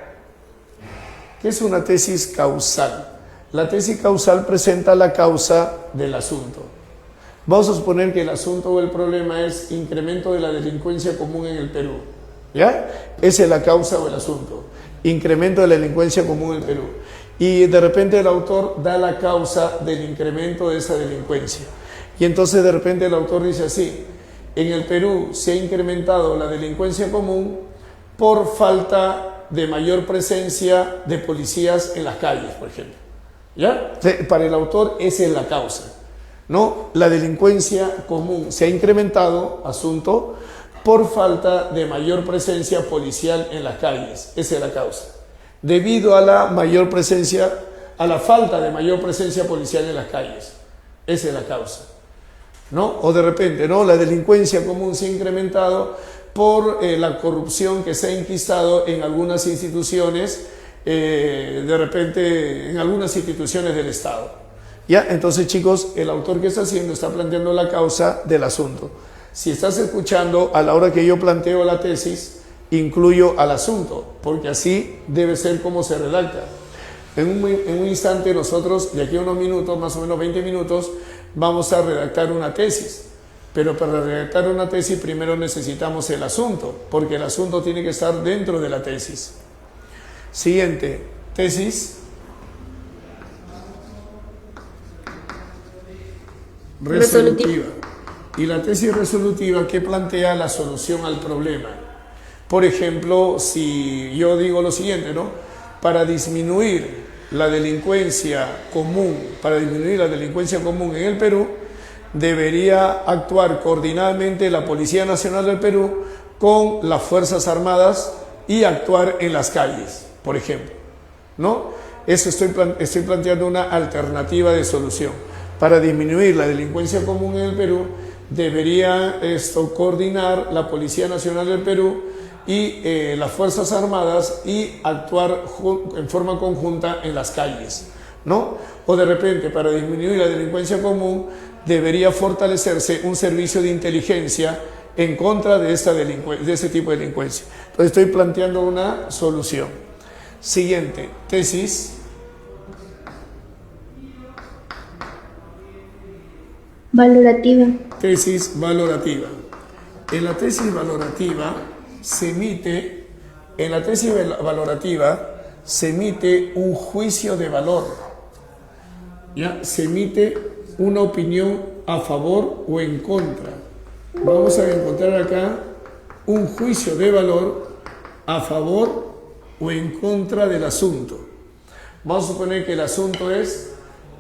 ¿Qué es una tesis causal? La tesis causal presenta la causa del asunto. Vamos a suponer que el asunto o el problema es incremento de la delincuencia común en el Perú. ¿Ya? Esa es la causa o el asunto. Incremento de la delincuencia común en el Perú. Y de repente el autor da la causa del incremento de esa delincuencia. Y entonces de repente el autor dice así: en el Perú se ha incrementado la delincuencia común por falta de mayor presencia de policías en las calles, por ejemplo. ¿Ya? Para el autor esa es la causa, ¿no? La delincuencia común se ha incrementado, asunto, por falta de mayor presencia policial en las calles. Esa es la causa. Debido a la mayor presencia, a la falta de mayor presencia policial en las calles. Esa es la causa, ¿no? O de repente, ¿no? La delincuencia común se ha incrementado por la corrupción que se ha enquistado en algunas instituciones, de repente en algunas instituciones del Estado. ¿Ya? Entonces, chicos, el autor que está haciendo está planteando la causa del asunto. Si estás escuchando, a la hora que yo planteo la tesis, incluyo al asunto, porque así debe ser como se redacta. En un instante nosotros, de aquí a unos minutos, más o menos 20 minutos, vamos a redactar una tesis. Pero para redactar una tesis primero necesitamos el asunto, porque el asunto tiene que estar dentro de la tesis. Siguiente, tesis resolutiva. Y la tesis resolutiva, ¿qué plantea? La solución al problema. Por ejemplo, si yo digo lo siguiente, ¿no? Para disminuir la delincuencia común, en el Perú, debería actuar coordinadamente la Policía Nacional del Perú con las Fuerzas Armadas y actuar en las calles, por ejemplo, ¿no? Eso estoy planteando una alternativa de solución. Para disminuir la delincuencia común en el Perú, debería coordinar la Policía Nacional del Perú y las Fuerzas Armadas y actuar en forma conjunta en las calles, ¿no? O de repente, para disminuir la delincuencia común, debería fortalecerse un servicio de inteligencia en contra de ese tipo de delincuencia. Entonces estoy planteando una solución. Siguiente, tesis valorativa, tesis valorativa. En la tesis valorativa se emite un juicio de valor. ¿Ya? Se emite una opinión a favor o en contra. Vamos a encontrar acá un juicio de valor a favor o en contra del asunto. Vamos a suponer que el asunto es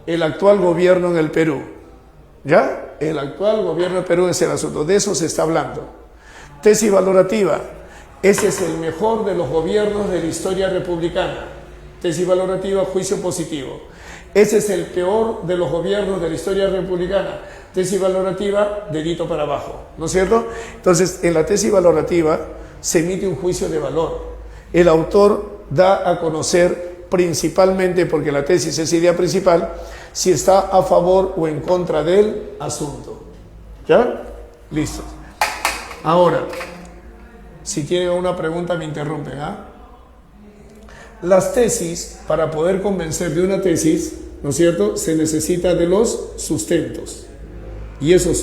el actual gobierno en el Perú. ¿Ya? El actual gobierno del Perú es el asunto. De eso se está hablando. Tesis valorativa. Ese es el mejor de los gobiernos de la historia republicana. Tesis valorativa, juicio positivo. Ese es el peor de los gobiernos de la historia republicana. Tesis valorativa, dedito para abajo, ¿no es cierto? Entonces, en la tesis valorativa se emite un juicio de valor. El autor da a conocer principalmente, porque la tesis es idea principal, si está a favor o en contra del asunto. ¿Ya? Listo. Ahora, si tienen una pregunta me interrumpen, ¿ah? Las tesis, para poder convencer de una tesis, ¿no es cierto?, se necesita de los sustentos. Y esos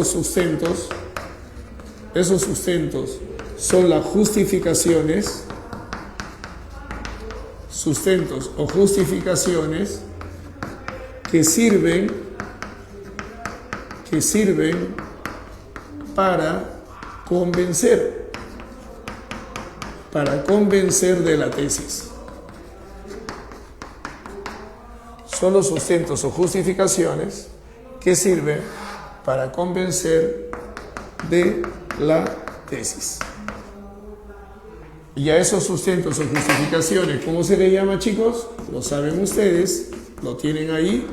sustentos son las justificaciones, sustentos o justificaciones que sirven para convencer de la tesis. Son los sustentos o justificaciones que sirven para convencer de la tesis. Y a esos sustentos o justificaciones, ¿cómo se les llama, chicos? Lo saben ustedes, lo tienen ahí,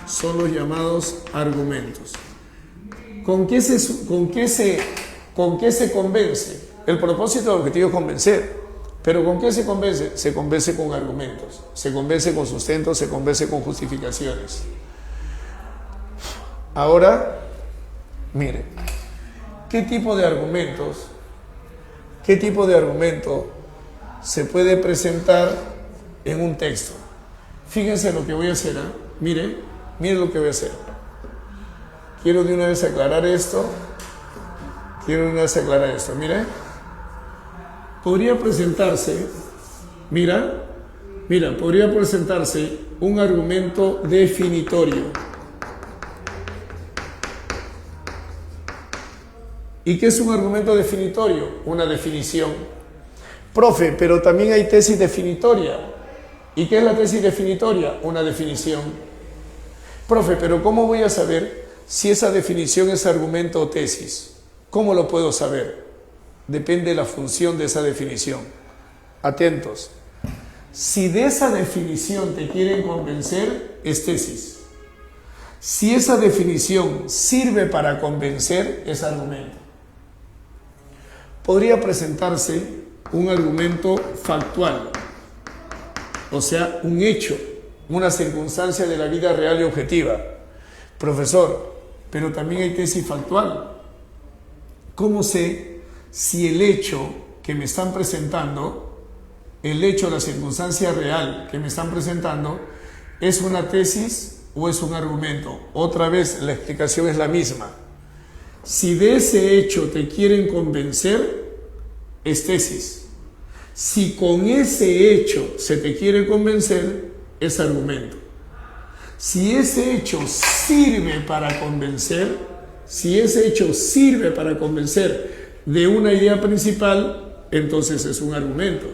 son los llamados argumentos. ¿Con qué se convence? El propósito del objetivo es convencer, pero ¿con qué se convence? Se convence con argumentos, se convence con sustentos, se convence con justificaciones. Ahora, mire, ¿qué tipo de argumento se puede presentar en un texto? Fíjense lo que voy a hacer, ¿eh? Mire lo que voy a hacer. Quiero de una vez aclarar esto. Mire. Podría presentarse, podría presentarse un argumento definitorio. ¿Y qué es un argumento definitorio? Una definición. Profe, pero también hay tesis definitoria. ¿Y qué es la tesis definitoria? Una definición. Profe, pero ¿cómo voy a saber si esa definición es argumento o tesis? ¿Cómo lo puedo saber? Depende de la función de esa definición. Atentos. Si de esa definición te quieren convencer, es tesis. Si esa definición sirve para convencer, es argumento. Podría presentarse un argumento factual, o sea, un hecho, una circunstancia de la vida real y objetiva. Profesor, pero también hay tesis factual. ¿Cómo sé si el hecho que me están presentando, la circunstancia real que me están presentando, es una tesis o es un argumento? Otra vez, la explicación es la misma. Si de ese hecho te quieren convencer, es tesis. Si con ese hecho se te quiere convencer, es argumento. Si ese hecho sirve para convencer, de una idea principal, entonces es un argumento.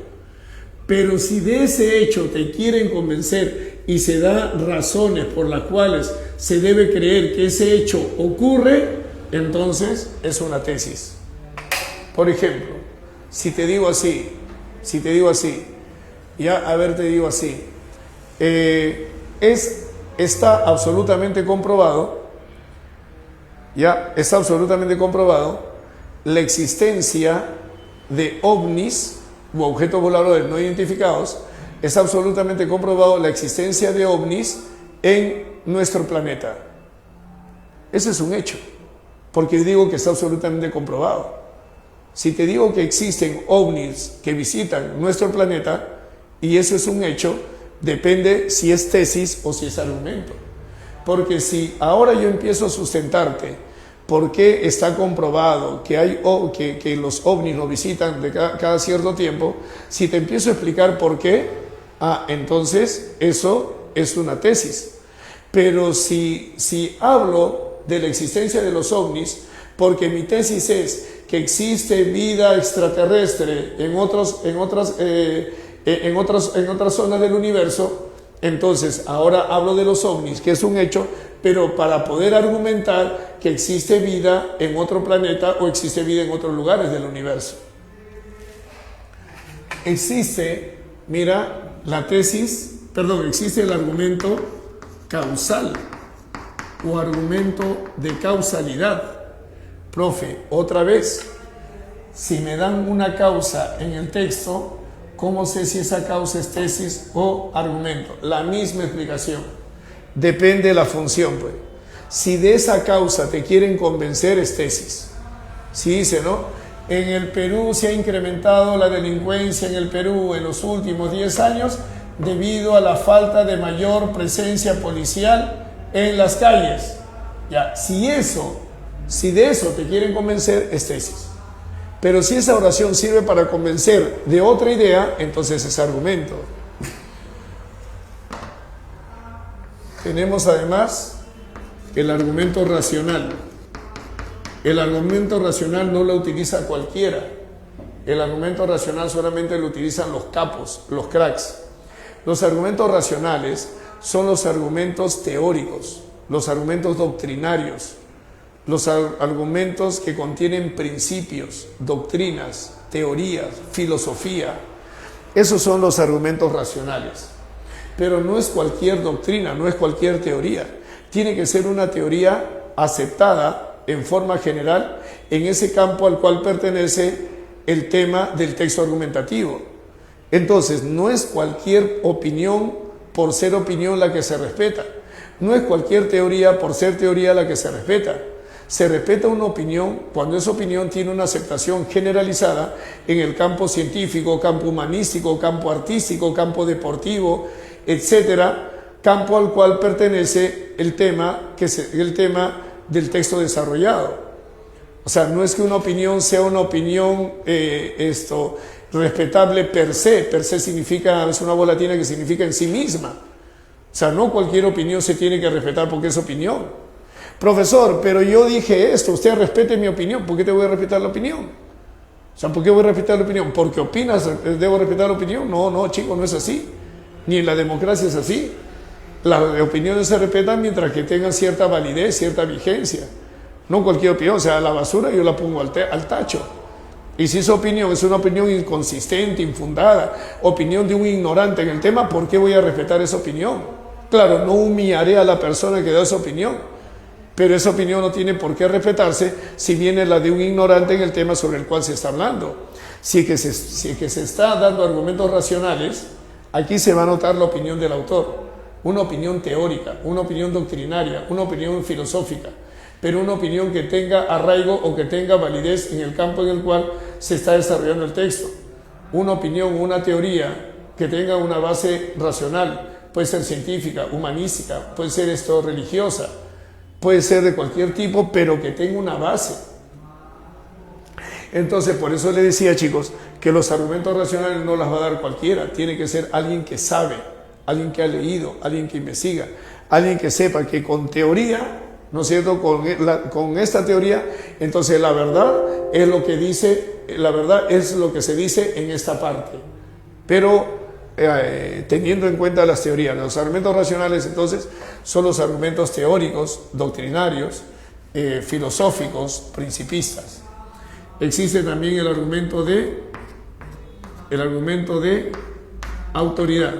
Pero si de ese hecho te quieren convencer y se da razones por las cuales se debe creer que ese hecho ocurre, entonces es una tesis. Por ejemplo, si te digo así, está absolutamente comprobado la existencia de ovnis u objetos voladores no identificados. Es absolutamente comprobado la existencia de ovnis en nuestro planeta. Ese es un hecho, porque digo que está absolutamente comprobado. Si te digo que existen ovnis que visitan nuestro planeta, y eso es un hecho, depende si es tesis o si es argumento. Porque si ahora yo empiezo a sustentarte por qué está comprobado que los ovnis nos visitan cada cierto tiempo, si te empiezo a explicar por qué, entonces eso es una tesis. Pero si hablo de la existencia de los ovnis, porque mi tesis es que existe vida extraterrestre en otras zonas del universo, entonces ahora hablo de los ovnis, que es un hecho, pero para poder argumentar que existe vida en otro planeta o existe vida en otros lugares del universo. Existe el argumento causal o argumento de causalidad. Profe, otra vez, si me dan una causa en el texto, ¿cómo sé si esa causa es tesis o argumento? La misma explicación. Depende de la función, pues. Si de esa causa te quieren convencer, es tesis. Si dice, ¿no? En el Perú se ha incrementado la delincuencia en el Perú en los últimos 10 años debido a la falta de mayor presencia policial en las calles. Ya, si de eso te quieren convencer, es tesis. Pero si esa oración sirve para convencer de otra idea, entonces es argumento. Tenemos además el argumento racional. El argumento racional no lo utiliza cualquiera. El argumento racional solamente lo utilizan los capos, los cracks. Los argumentos racionales son los argumentos teóricos, los argumentos doctrinarios, los argumentos que contienen principios, doctrinas, teorías, filosofía. Esos son los argumentos racionales. Pero no es cualquier doctrina, no es cualquier teoría. Tiene que ser una teoría aceptada en forma general en ese campo al cual pertenece el tema del texto argumentativo. Entonces, no es cualquier opinión por ser opinión la que se respeta. No es cualquier teoría por ser teoría la que se respeta. Se respeta una opinión cuando esa opinión tiene una aceptación generalizada en el campo científico, campo humanístico, campo artístico, campo deportivo, etcétera, campo al cual pertenece el tema del texto desarrollado. O sea, no es que una opinión sea una opinión respetable per se significa, es una voz latina que significa en sí misma. O sea, no cualquier opinión se tiene que respetar porque es opinión. Profesor, pero yo dije esto, usted respete mi opinión, ¿por qué te voy a respetar la opinión? O sea, ¿por qué voy a respetar la opinión? ¿Porque opinas, debo respetar la opinión? No, chico, no es así. Ni en la democracia es así. Las opiniones se respetan mientras que tengan cierta validez, cierta vigencia. No cualquier opinión, o sea, la basura yo la pongo al tacho. Y si esa opinión es una opinión inconsistente, infundada, opinión de un ignorante en el tema, ¿por qué voy a respetar esa opinión? Claro, no humillaré a la persona que da esa opinión, pero esa opinión no tiene por qué respetarse si viene la de un ignorante en el tema sobre el cual se está hablando. Si es que se está dando argumentos racionales, aquí se va a notar la opinión del autor. Una opinión teórica, una opinión doctrinaria, una opinión filosófica, pero una opinión que tenga arraigo o que tenga validez en el campo en el cual se está desarrollando el texto. Una opinión, una teoría que tenga una base racional, puede ser científica, humanística, puede ser religiosa, puede ser de cualquier tipo, pero que tenga una base. Entonces, por eso le decía, chicos, que los argumentos racionales no las va a dar cualquiera, tiene que ser alguien que sabe, alguien que ha leído, alguien que investiga, alguien que sepa que con teoría, ¿no es cierto?, con esta teoría, entonces la verdad es lo que dice, la verdad es lo que se dice en esta parte, pero teniendo en cuenta las teorías. Los argumentos racionales entonces son los argumentos teóricos, doctrinarios, filosóficos, principistas. Existe también el argumento de autoridad.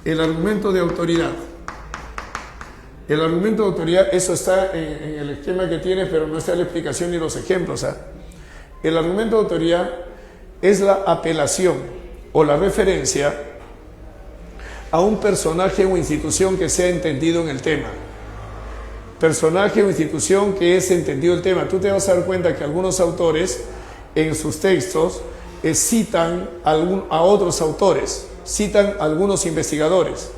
El argumento de autoridad. El argumento de autoridad, eso está en el esquema que tiene, pero no está en la explicación ni los ejemplos. El argumento de autoridad es la apelación o la referencia a un personaje o institución que sea entendido en el tema. Personaje o institución que es entendido el tema. Tú te vas a dar cuenta que algunos autores en sus textos citan a otros autores, citan a algunos investigadores.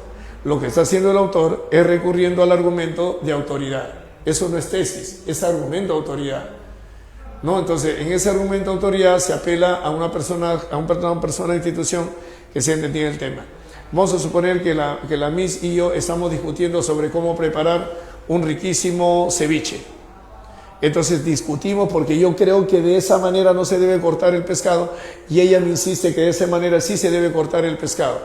Lo que está haciendo el autor es recurriendo al argumento de autoridad. Eso no es tesis, es argumento de autoridad. ¿No? Entonces, en ese argumento de autoridad se apela a una persona, institución que se entendía el tema. Vamos a suponer que la Miss y yo estamos discutiendo sobre cómo preparar un riquísimo ceviche. Entonces discutimos porque yo creo que de esa manera no se debe cortar el pescado y ella me insiste que de esa manera sí se debe cortar el pescado.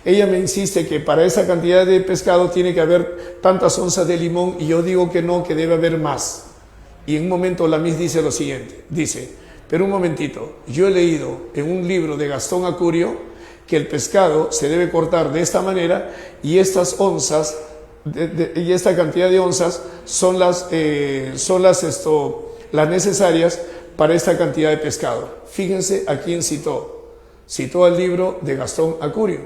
Ella me insiste que para esa cantidad de pescado tiene que haber tantas onzas de limón y yo digo que no, que debe haber más. Y en un momento la Miss dice lo siguiente, dice, pero un momentito, yo he leído en un libro de Gastón Acurio que el pescado se debe cortar de esta manera y estas onzas y esta cantidad de onzas son las necesarias para esta cantidad de pescado. Fíjense a quién citó. Citó al libro de Gastón Acurio,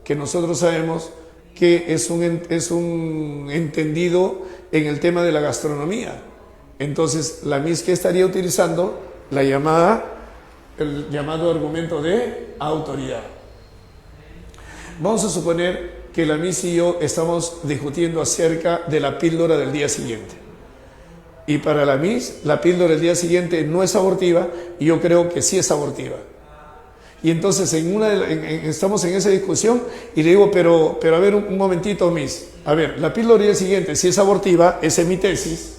que nosotros sabemos que es un entendido en el tema de la gastronomía. Entonces, la Miss que estaría utilizando el llamado argumento de autoridad. Vamos a suponer que la Miss y yo estamos discutiendo acerca de la píldora del día siguiente. Y para la Miss, la píldora del día siguiente no es abortiva y yo creo que sí es abortiva. Y entonces estamos en esa discusión y le digo, pero a ver un momentito, Miss. A ver, la píldora del día siguiente si es abortiva, esa es mi tesis.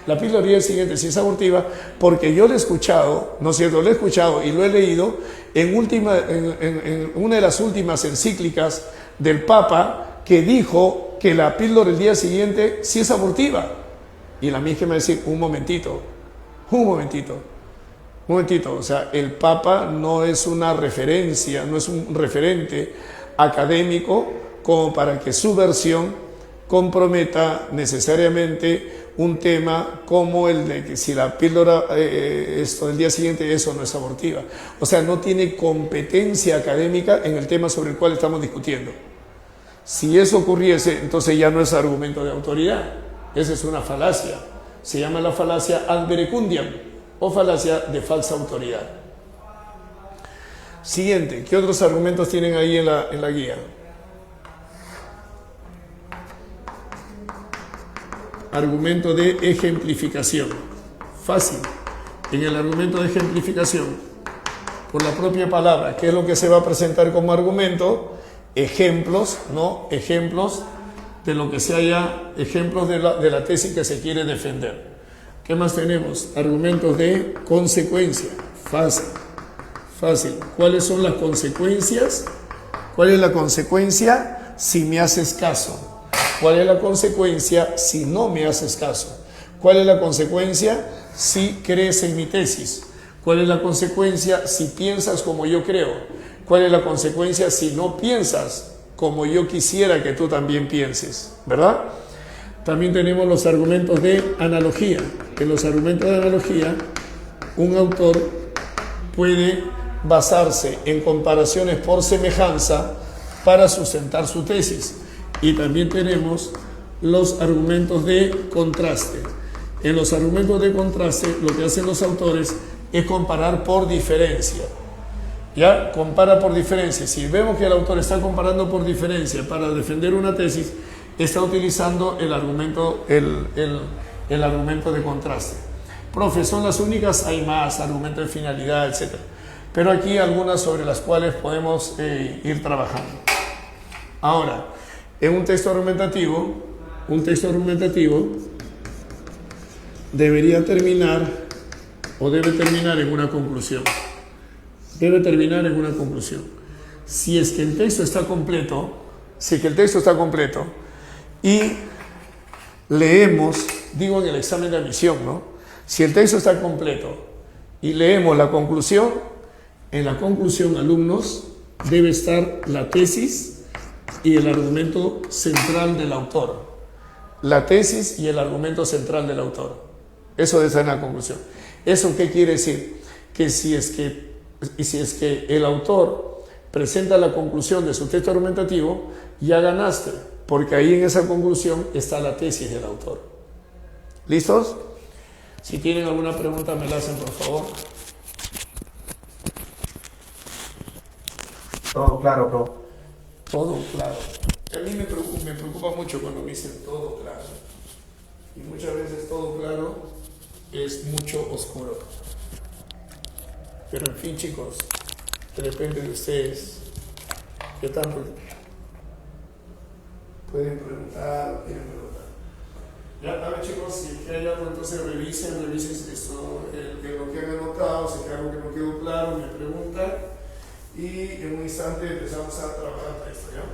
La píldora del día siguiente si es abortiva porque yo lo he escuchado, ¿no es cierto? Lo he escuchado y lo he leído en una de las últimas encíclicas del Papa que dijo que la píldora del día siguiente sí es abortiva. Y la misma me va a decir, un momentito, o sea, el Papa no es una referencia, no es un referente académico como para que su versión comprometa necesariamente un tema como el de que si la píldora esto del día siguiente, eso no es abortiva. O sea, no tiene competencia académica en el tema sobre el cual estamos discutiendo. Si eso ocurriese, entonces ya no es argumento de autoridad, esa es una falacia. Se llama la falacia ad verecundiam o falacia de falsa autoridad. Siguiente, ¿qué otros argumentos tienen ahí en la guía? Argumento de ejemplificación. Fácil. En el argumento de ejemplificación, por la propia palabra, ¿qué es lo que se va a presentar como argumento? Ejemplos, ¿no? Ejemplos de lo que se haya, ejemplos de la tesis que se quiere defender. ¿Qué más tenemos? Argumentos de consecuencia. Fácil. Fácil. ¿Cuáles son las consecuencias? ¿Cuál es la consecuencia si me haces caso? ¿Cuál es la consecuencia si no me haces caso? ¿Cuál es la consecuencia si crees en mi tesis? ¿Cuál es la consecuencia si piensas como yo creo? ¿Cuál es la consecuencia si no piensas como yo quisiera que tú también pienses? ¿Verdad? También tenemos los argumentos de analogía. En los argumentos de analogía, un autor puede basarse en comparaciones por semejanza para sustentar su tesis. Y también tenemos los argumentos de contraste. En los argumentos de contraste, lo que hacen los autores es comparar por diferencia. ¿Ya? Compara por diferencia. Si vemos que el autor está comparando por diferencia para defender una tesis, está utilizando el argumento de contraste. Profe, ¿son las únicas? Hay más, argumento de finalidad, etc. Pero aquí algunas sobre las cuales podemos ir trabajando. Ahora, en un texto argumentativo debería terminar o debe terminar en una conclusión. Debe terminar en una conclusión. Si es que el texto está completo, y leemos, digo en el examen de admisión, ¿no? Si el texto está completo y leemos la conclusión, en la conclusión, alumnos, debe estar la tesis y el argumento central del autor. La tesis y el argumento central del autor. Eso debe estar en la conclusión. ¿Eso qué quiere decir? Que si es que el autor presenta la conclusión de su texto argumentativo, ya ganaste, porque ahí en esa conclusión está la tesis del autor. ¿Listos? Si tienen alguna pregunta, me la hacen, por favor. Todo claro, profe. Todo claro. A mí me preocupa mucho cuando me dicen todo claro. Y muchas veces todo claro es mucho oscuro. Pero en fin, chicos, depende de ustedes. ¿Qué tanto? Pueden preguntar, quieren preguntar. Ya, a ver, chicos, si hay algo, entonces revisen esto, lo que han anotado, si hay algo que no quedó claro, me preguntan. Y en un instante empezamos a trabajar esto, ¿ya?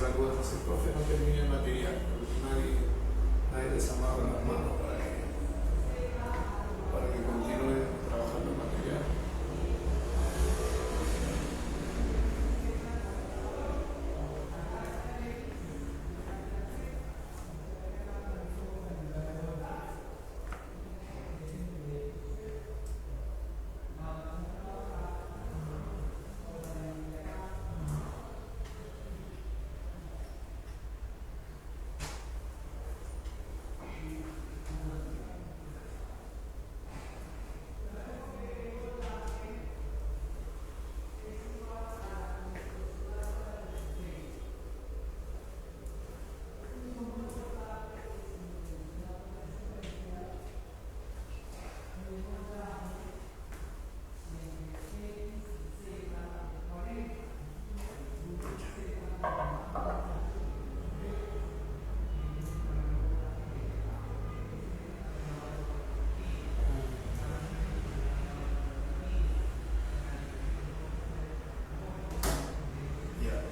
las dudas, el profe no termina el material, nadie les amarra las manos para que continúen trabajando el material.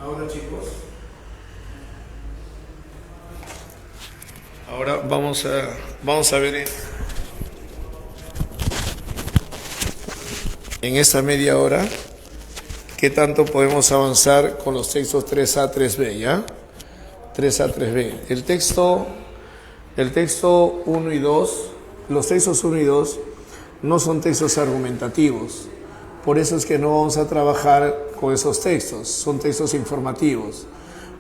Ahora chicos, ahora vamos a ver en esta media hora qué tanto podemos avanzar con los textos 3A, 3B, ¿ya? 3A, 3B. El texto 1 y 2, los textos 1 y 2 no son textos argumentativos. Por eso es que no vamos a trabajar con esos textos, son textos informativos.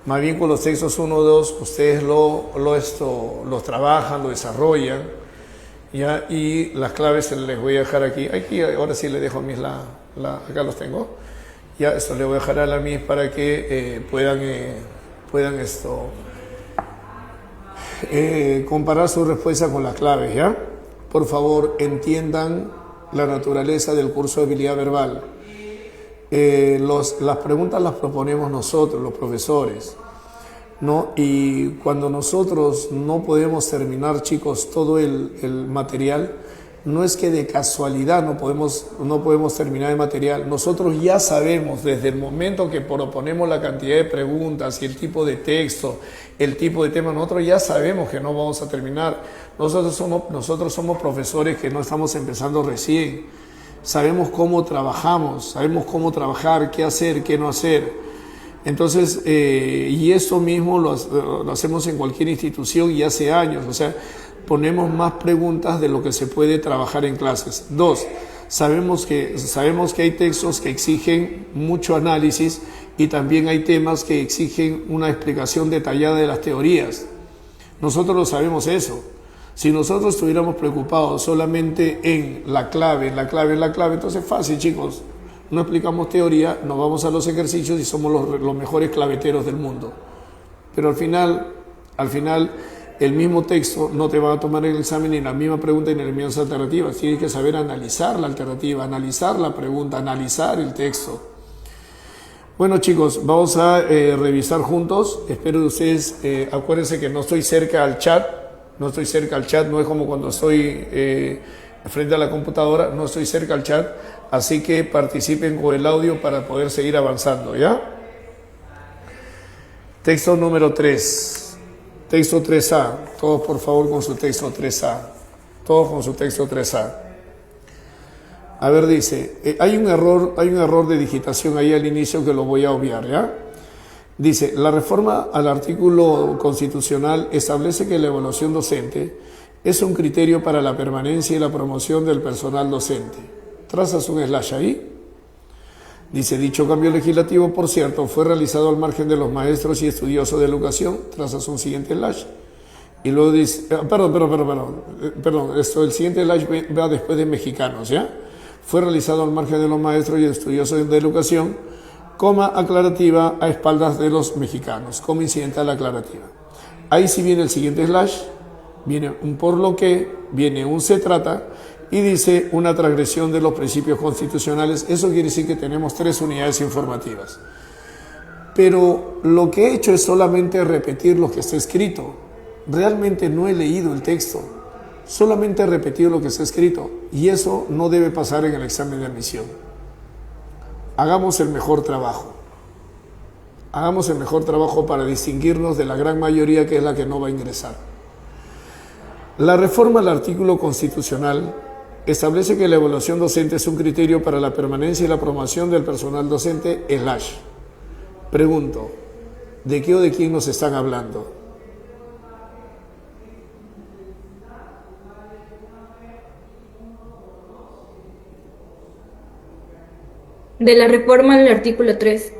Más bien con los textos 1 y 2 ustedes los trabajan, lo desarrollan, ¿ya? Y las claves se les voy a dejar aquí. Aquí ahora sí les dejo a mí acá los tengo. Ya esto le voy a dejar a la MIS para que puedan comparar su respuesta con las claves, ¿ya? Por favor, entiendan la naturaleza del curso de habilidad verbal. Las preguntas las proponemos nosotros, los profesores, ¿no? Y cuando nosotros no podemos terminar, chicos, todo el material, no es que de casualidad no podemos terminar el material. Nosotros ya sabemos desde el momento que proponemos la cantidad de preguntas y el tipo de texto, el tipo de tema, nosotros ya sabemos que no vamos a terminar. Nosotros somos profesores que no estamos empezando recién. Sabemos cómo trabajamos, sabemos cómo trabajar, qué hacer, qué no hacer. Entonces, y eso mismo lo hacemos en cualquier institución y hace años. O sea, ponemos más preguntas de lo que se puede trabajar en clases. 2, sabemos que hay textos que exigen mucho análisis y también hay temas que exigen una explicación detallada de las teorías. Nosotros lo sabemos eso. Si nosotros estuviéramos preocupados solamente en la clave, entonces fácil, chicos. No explicamos teoría, nos vamos a los ejercicios y somos los mejores claveteros del mundo. Pero al final, el mismo texto no te va a tomar en el examen ni la misma pregunta ni las mismas alternativas. Tienes que saber analizar la alternativa, analizar la pregunta, analizar el texto. Bueno, chicos, vamos a revisar juntos. Espero que ustedes, acuérdense que no estoy cerca al chat. No es como cuando estoy frente a la computadora, no estoy cerca al chat, así que participen con el audio para poder seguir avanzando, ¿ya? Texto número 3, texto 3A, todos por favor con su texto 3A, todos con su texto 3A. A ver, dice, hay un error de digitación ahí al inicio que lo voy a obviar, ¿ya? Dice, la reforma al artículo constitucional establece que la evaluación docente es un criterio para la permanencia y la promoción del personal docente. Trazas un slash ahí. Dice, dicho cambio legislativo, por cierto, fue realizado al margen de los maestros y estudiosos de educación. Trazas un siguiente slash. Y luego dice, perdón, el siguiente slash va después de mexicanos, ¿ya? Fue realizado al margen de los maestros y estudiosos de educación, coma aclarativa a espaldas de los mexicanos, coma incidental aclarativa. Ahí sí viene el siguiente slash, viene un por lo que, viene un se trata y dice una transgresión de los principios constitucionales. Eso quiere decir que tenemos 3 unidades informativas. Pero lo que he hecho es solamente repetir lo que está escrito. Realmente no he leído el texto, solamente he repetido lo que está escrito y eso no debe pasar en el examen de admisión. Hagamos el mejor trabajo. Hagamos el mejor trabajo para distinguirnos de la gran mayoría que es la que no va a ingresar. La reforma al artículo constitucional establece que la evaluación docente es un criterio para la permanencia y la promoción del personal docente, el ASH. Pregunto, ¿de qué o de quién nos están hablando? De la reforma al artículo 3.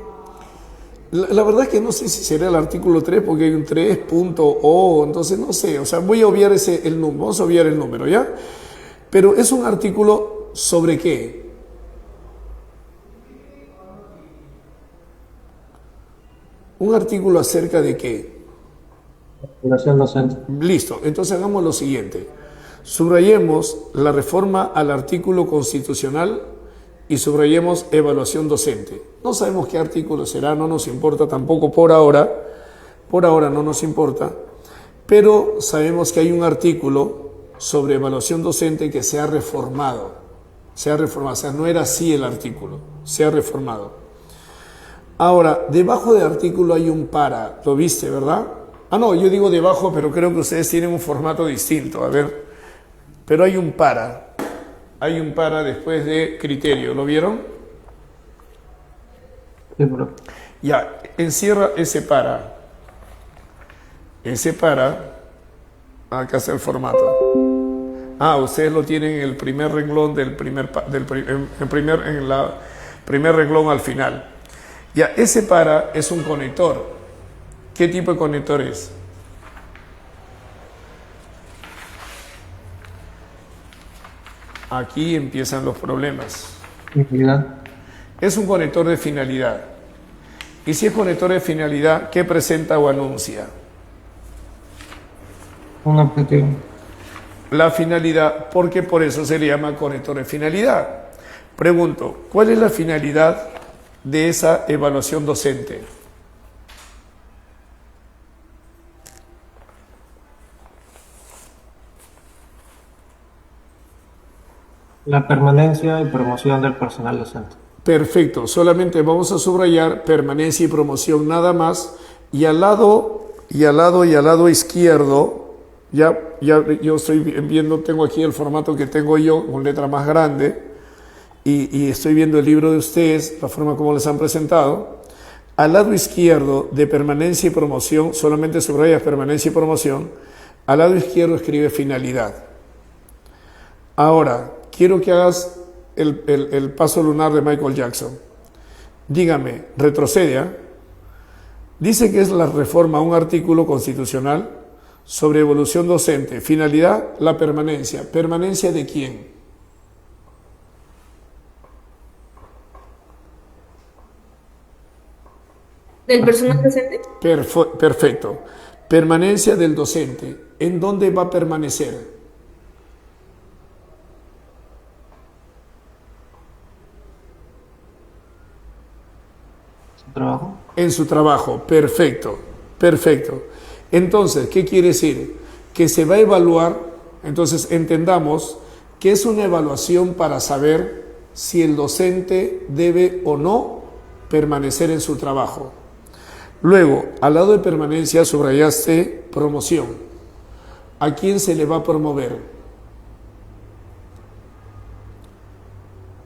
La verdad es que no sé si será el artículo 3 porque hay un 3.o, entonces no sé, o sea, voy a obviar el número, vamos a obviar el número, ¿ya? Pero es un artículo sobre qué? Un artículo acerca de qué. Evaluación docente. Listo, entonces hagamos lo siguiente. Subrayemos la reforma al artículo constitucional y subrayemos evaluación docente. No sabemos qué artículo será, no nos importa tampoco por ahora no nos importa, pero sabemos que hay un artículo sobre evaluación docente que se ha reformado, o sea, no era así el artículo, se ha reformado. Ahora, debajo del artículo hay un para, ¿lo viste, verdad? Ah, no, yo digo debajo, pero creo que ustedes tienen un formato distinto, a ver, pero hay un para después de criterio, ¿lo vieron? Sí, profe. Ya, encierra ese para, acá está el formato. Ah, ustedes lo tienen en el primer renglón primer renglón al final. Ya, ese para es un conector. ¿Qué tipo de conector es? Aquí empiezan los problemas. Finalidad. Es un conector de finalidad. Y si es conector de finalidad, ¿qué presenta o anuncia? Un objetivo. La finalidad, porque por eso se le llama conector de finalidad. Pregunto, ¿cuál es la finalidad de esa evaluación docente? La permanencia y promoción del personal docente. Perfecto, solamente vamos a subrayar permanencia y promoción nada más, y al lado izquierdo, ya yo estoy viendo, tengo aquí el formato que tengo yo con letra más grande, y estoy viendo el libro de ustedes, la forma como les han presentado. Al lado izquierdo de permanencia y promoción, solamente subrayas permanencia y promoción, al lado izquierdo escribe finalidad. Ahora, quiero que hagas el paso lunar de Michael Jackson. Dígame, retrocede, ¿eh? Dice que es la reforma a un artículo constitucional sobre evaluación docente. Finalidad, la permanencia. ¿Permanencia de quién? ¿Del personal docente? Perfecto. Permanencia del docente. ¿En dónde va a permanecer? Trabajo. En su trabajo, perfecto. Entonces, ¿qué quiere decir? Que se va a evaluar, entonces entendamos que es una evaluación para saber si el docente debe o no permanecer en su trabajo. Luego, al lado de permanencia, subrayaste promoción. ¿A quién se le va a promover?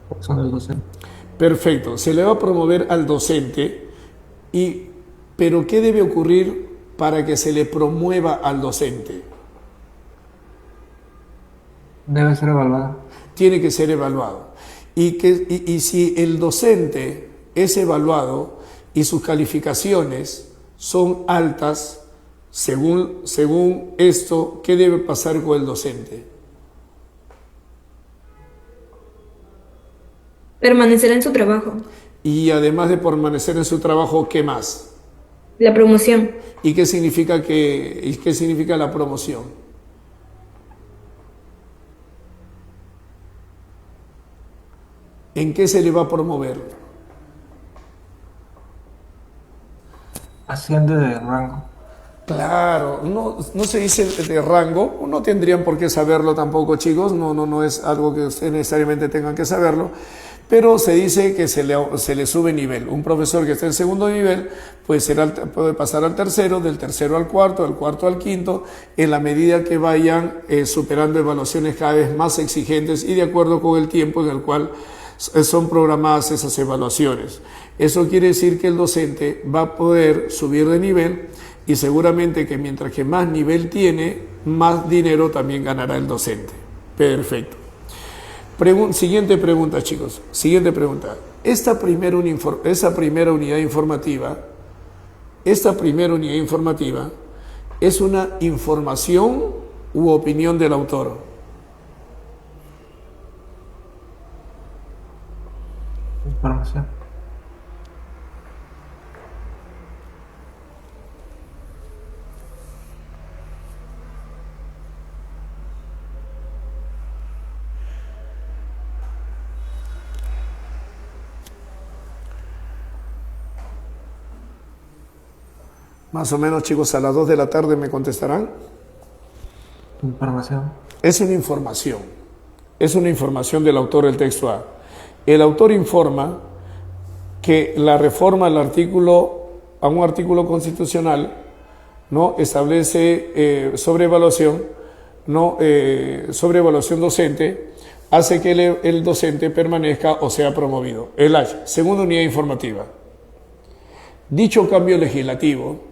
Personal docente. Perfecto, se le va a promover al docente, pero ¿qué debe ocurrir para que se le promueva al docente? Debe ser evaluado. Tiene que ser evaluado. Y si el docente es evaluado y sus calificaciones son altas, según esto, ¿qué debe pasar con el docente? Permanecer en su trabajo. Y además de permanecer en su trabajo, ¿qué más? La promoción. ¿Y qué significa la promoción? ¿En qué se le va a promover? Asciende de rango. Claro, no se dice de rango, no tendrían por qué saberlo tampoco, chicos, no es algo que ustedes necesariamente tengan que saberlo, pero se dice que se le sube nivel. Un profesor que esté en segundo nivel puede pasar al tercero, del tercero al cuarto, del cuarto al quinto, en la medida que vayan superando evaluaciones cada vez más exigentes y de acuerdo con el tiempo en el cual son programadas esas evaluaciones. Eso quiere decir que el docente va a poder subir de nivel y seguramente que mientras que más nivel tiene, más dinero también ganará el docente. Perfecto. Siguiente pregunta, chicos. Siguiente pregunta. Esta primera unidad informativa es una información u opinión del autor. Información. Más o menos, chicos, a las 2 de la tarde me contestarán. Información. Es una información. Es una información del autor del texto A. El autor informa que la reforma a un artículo constitucional, ¿no?, establece sobreevaluación docente, hace que el docente permanezca o sea promovido. El H, segunda unidad informativa. Dicho cambio legislativo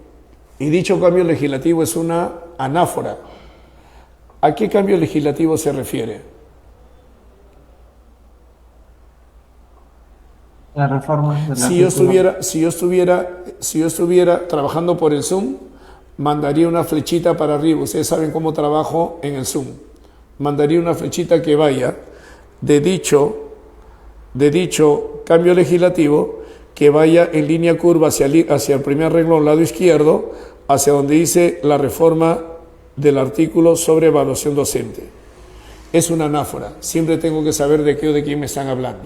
es una anáfora. ¿A qué cambio legislativo se refiere? La reforma del Si yo artículo. estuviera trabajando por el Zoom, mandaría una flechita para arriba. Ustedes saben cómo trabajo en el Zoom. Mandaría una flechita que vaya de dicho cambio legislativo, que vaya en línea curva hacia el primer renglón, lado izquierdo, hacia donde dice la reforma del artículo sobre evaluación docente. Es una anáfora. Siempre tengo que saber de qué o de quién me están hablando.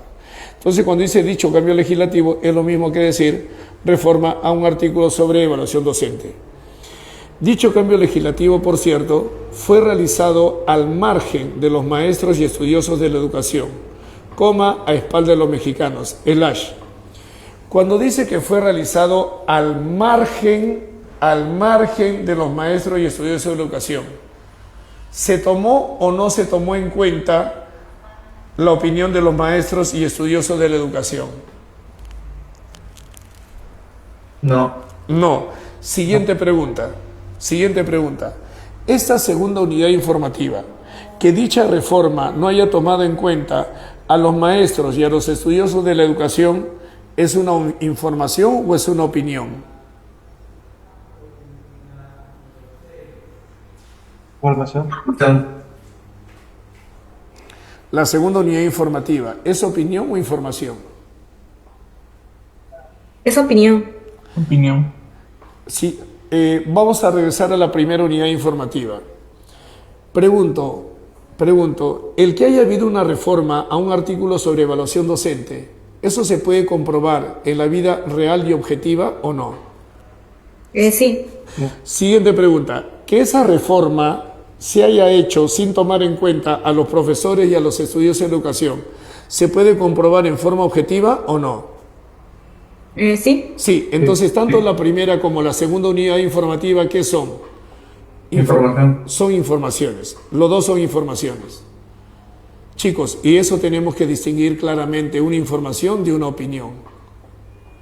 Entonces, cuando dice dicho cambio legislativo, es lo mismo que decir reforma a un artículo sobre evaluación docente. Dicho cambio legislativo, por cierto, fue realizado al margen de los maestros y estudiosos de la educación, a espaldas de los mexicanos, el ASH. Cuando dice que fue realizado al margen de los maestros y estudiosos de la educación, ¿se tomó o no se tomó en cuenta la opinión de los maestros y estudiosos de la educación? No. No. Siguiente pregunta. Esta segunda unidad informativa, que dicha reforma no haya tomado en cuenta a los maestros y a los estudiosos de la educación, ¿es una información o es una opinión? Información. La segunda unidad informativa, ¿es opinión o información? Es opinión. Opinión. Sí, vamos a regresar a la primera unidad informativa. Pregunto, el que haya habido una reforma a un artículo sobre evaluación docente, ¿eso se puede comprobar en la vida real y objetiva o no? Sí. Siguiente pregunta, que esa reforma se haya hecho sin tomar en cuenta a los profesores y a los estudios de educación, ¿se puede comprobar en forma objetiva o no? Sí. Sí, entonces tanto la primera como la segunda unidad informativa, ¿qué son? Información. Son informaciones, los dos son informaciones. Chicos, y eso tenemos que distinguir claramente una información de una opinión.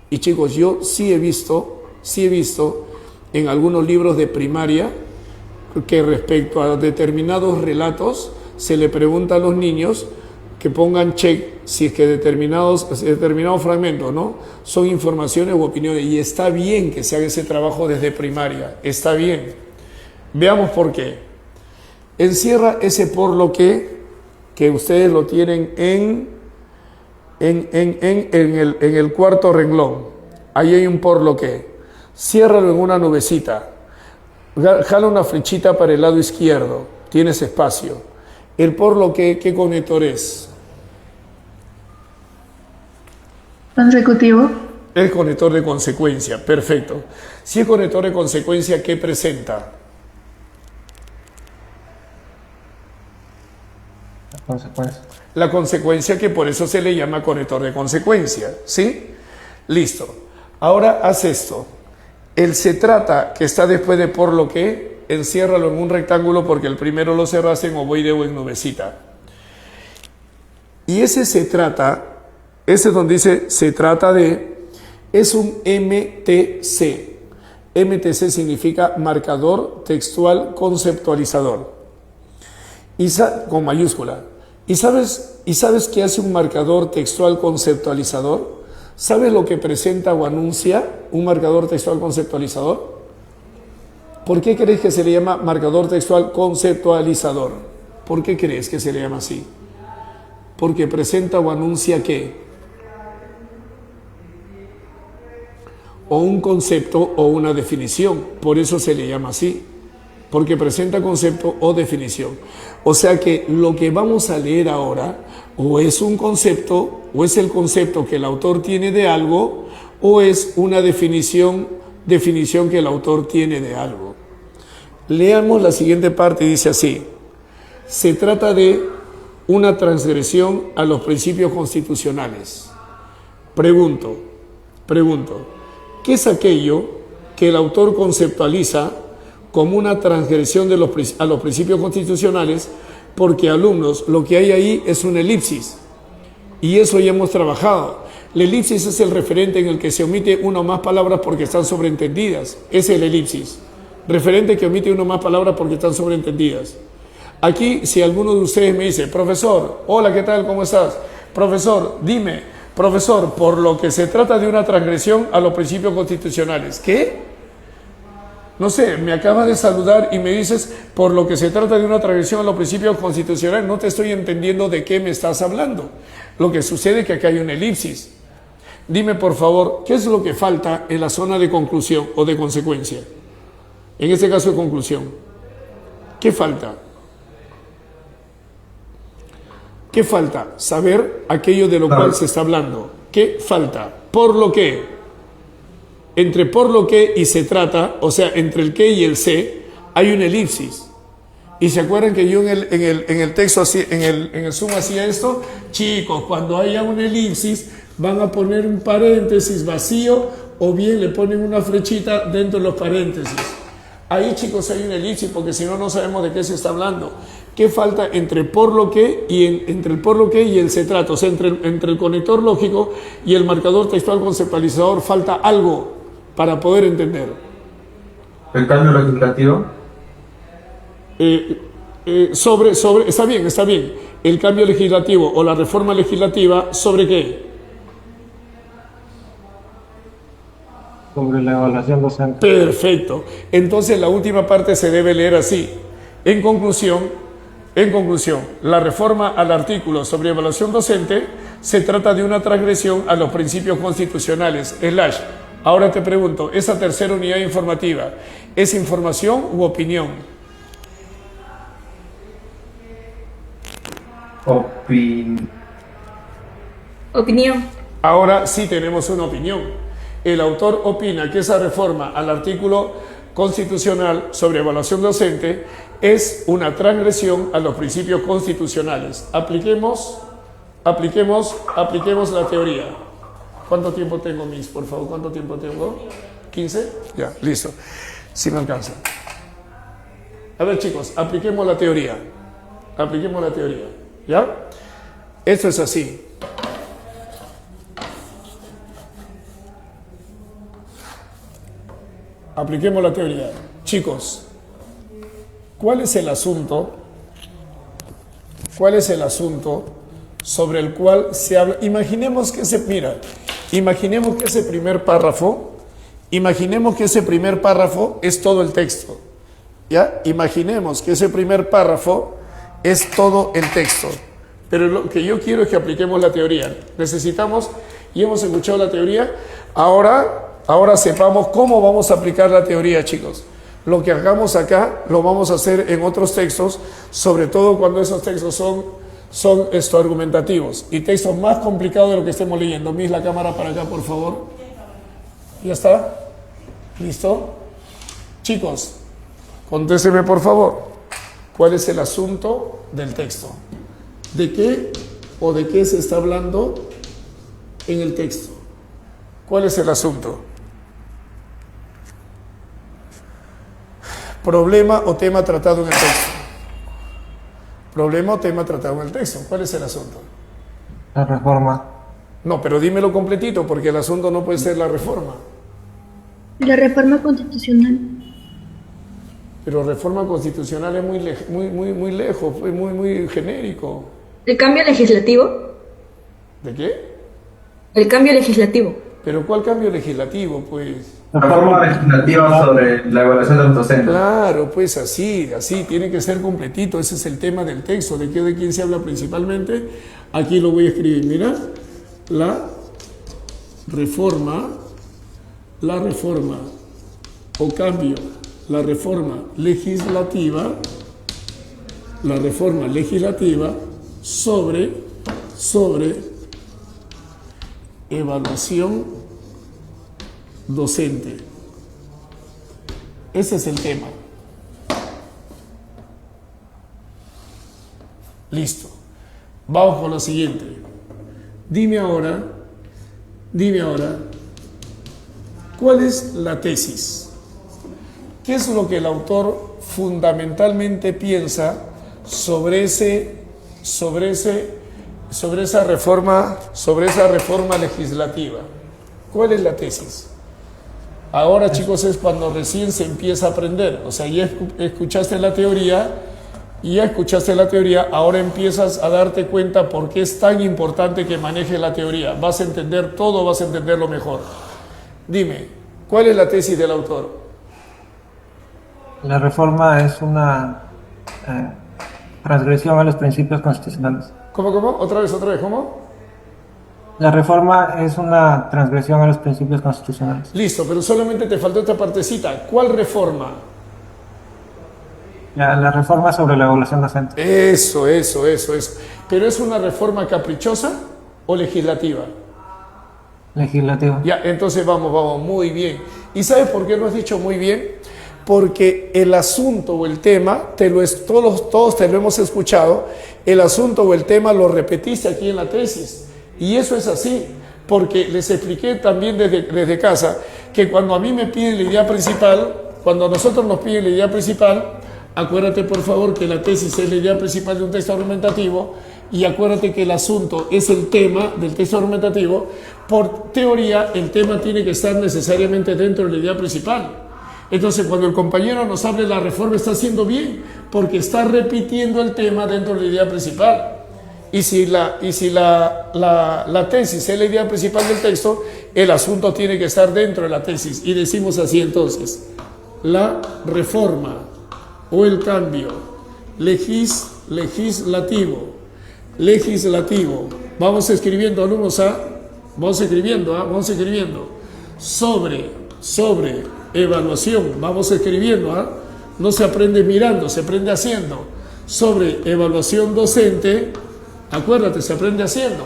Y chicos, yo sí he visto en algunos libros de primaria que respecto a determinados relatos se le pregunta a los niños que pongan check si es que determinados fragmentos, ¿no?, son informaciones u opiniones, y está bien que se haga ese trabajo desde primaria, está bien. Veamos por qué. Encierra ese por lo que ustedes lo tienen en el cuarto renglón. Ahí hay un por lo que. Ciérralo en una nubecita. Jala una flechita para el lado izquierdo. Tienes espacio. El por lo que, ¿qué conector es? Consecutivo. El conector de consecuencia. Perfecto. Si es conector de consecuencia, ¿qué presenta? consecuencia. La consecuencia, que por eso se le llama conector de consecuencia, ¿sí? Listo. Ahora haz esto. El se trata, que está después de por lo que, enciérralo en un rectángulo porque el primero lo cerraste en ovoide o en nubecita. Y ese se trata, ese donde dice se trata de, es un MTC. MTC significa marcador textual conceptualizador. Con mayúscula. ¿Y sabes qué hace un marcador textual conceptualizador? ¿Sabes lo que presenta o anuncia un marcador textual conceptualizador? ¿Por qué crees que se le llama marcador textual conceptualizador? ¿Por qué crees que se le llama así? Porque presenta o anuncia ¿qué? O un concepto o una definición. Por eso se le llama así. Porque presenta concepto o definición. O sea que lo que vamos a leer ahora o es un concepto, o es el concepto que el autor tiene de algo, o es una definición que el autor tiene de algo. Leamos la siguiente parte y dice así: se trata de una transgresión a los principios constitucionales. Pregunto, ¿qué es aquello que el autor conceptualiza como una transgresión a los principios constitucionales? Porque, alumnos, lo que hay ahí es una elipsis, y eso ya hemos trabajado. La elipsis es el referente en el que se omite una o más palabras porque están sobreentendidas. Es el elipsis, referente que omite una o más palabras porque están sobreentendidas. Aquí, si alguno de ustedes me dice: profesor, hola, ¿qué tal? ¿Cómo estás? Profesor, dime, profesor, por lo que se trata de una transgresión a los principios constitucionales. ¿Qué? No sé, me acabas de saludar y me dices, por lo que se trata de una transgresión a los principios constitucionales. No te estoy entendiendo de qué me estás hablando. Lo que sucede es que acá hay una elipsis. Dime, por favor, ¿qué es lo que falta en la zona de conclusión o de consecuencia? En este caso de conclusión. ¿Qué falta? ¿Qué falta? Saber aquello de lo cual se está hablando. ¿Qué falta? Por lo que. Entre por lo que y se trata, o sea, entre el que y el se, hay una elipsis. Y se acuerdan que yo en el texto, en el Zoom hacía esto. Chicos, cuando haya una elipsis, van a poner un paréntesis vacío o bien le ponen una flechita dentro de los paréntesis. Ahí, chicos, hay una elipsis porque si no, no sabemos de qué se está hablando. ¿Qué falta entre por lo que y entre el por lo que y el se trata? O sea, entre el conector lógico y el marcador textual conceptualizador falta algo para poder entender. ¿El cambio legislativo? Está bien. El cambio legislativo o la reforma legislativa, ¿sobre qué? Sobre la evaluación docente. Perfecto. Entonces la última parte se debe leer así. En conclusión, la reforma al artículo sobre evaluación docente se trata de una transgresión a los principios constitucionales. Ahora te pregunto, esa tercera unidad informativa, ¿es información u opinión? Opinión. Ahora sí tenemos una opinión. El autor opina que esa reforma al artículo constitucional sobre evaluación docente es una transgresión a los principios constitucionales. Apliquemos la teoría. ¿Cuánto tiempo tengo, Miss? Por favor, ¿cuánto tiempo tengo? ¿15? Ya, listo. Si me alcanza. A ver, chicos, apliquemos la teoría. ¿Ya? Esto es así. Apliquemos la teoría. Chicos, ¿cuál es el asunto sobre el cual se habla? Imaginemos que ese primer párrafo es todo el texto. ¿Ya? Imaginemos que ese primer párrafo es todo el texto. Pero lo que yo quiero es que apliquemos la teoría. Necesitamos, y hemos escuchado la teoría, ahora sepamos cómo vamos a aplicar la teoría, chicos. Lo que hagamos acá lo vamos a hacer en otros textos, sobre todo cuando esos textos son argumentativos y textos más complicados de lo que estemos leyendo. Miss, la cámara para acá, por favor. ¿Ya está? ¿Listo? Chicos, contésteme, por favor. ¿Cuál es el asunto del texto? ¿De qué o de qué se está hablando en el texto? ¿Cuál es el asunto? Problema o tema tratado en el texto. Problema o tema tratado en el texto. ¿Cuál es el asunto? La reforma. No, pero dímelo completito, porque el asunto no puede ser la reforma. La reforma constitucional. Pero reforma constitucional es muy lejos, fue muy genérico. ¿El cambio legislativo? ¿De qué? El cambio legislativo. ¿Pero cuál cambio legislativo, pues? Reforma legislativa sobre la evaluación de los docentes. Claro, pues así, tiene que ser completito, ese es el tema del texto. ¿De qué o de quién se habla principalmente? Aquí lo voy a escribir, mira. La reforma o cambio, la reforma legislativa sobre evaluación docente. Ese es el tema. Listo. Vamos con lo siguiente. Dime ahora, ¿cuál es la tesis? ¿Qué es lo que el autor fundamentalmente piensa sobre esa reforma legislativa? ¿Cuál es la tesis? Ahora, chicos, es cuando recién se empieza a aprender. O sea, ya escuchaste la teoría, ahora empiezas a darte cuenta por qué es tan importante que manejes la teoría. Vas a entender todo, vas a entenderlo mejor. Dime, ¿cuál es la tesis del autor? La reforma es una transgresión a los principios constitucionales. ¿Cómo? Otra vez, ¿cómo? La reforma es una transgresión a los principios constitucionales. Listo, pero solamente te faltó esta partecita. ¿Cuál reforma? La reforma sobre la evaluación docente. Eso. ¿Pero es una reforma caprichosa o legislativa? Legislativo. Ya, entonces vamos, muy bien. ¿Y sabes por qué lo has dicho muy bien? Porque el asunto o el tema, todos te lo hemos escuchado, el asunto o el tema lo repetiste aquí en la tesis. Y eso es así, porque les expliqué también desde casa que cuando a mí me piden la idea principal, cuando a nosotros nos piden la idea principal, acuérdate por favor que la tesis es la idea principal de un texto argumentativo y acuérdate que el asunto es el tema del texto argumentativo. Por teoría, el tema tiene que estar necesariamente dentro de la idea principal. Entonces, cuando el compañero nos hable de la reforma, está haciendo bien, porque está repitiendo el tema dentro de la idea principal. Y si la tesis es la idea principal del texto, el asunto tiene que estar dentro de la tesis. Y decimos así entonces, la reforma o el cambio legislativo. Vamos escribiendo, alumnos, vamos escribiendo. Sobre evaluación, vamos escribiendo, no se aprende mirando, se aprende haciendo. Sobre evaluación docente, acuérdate, se aprende haciendo.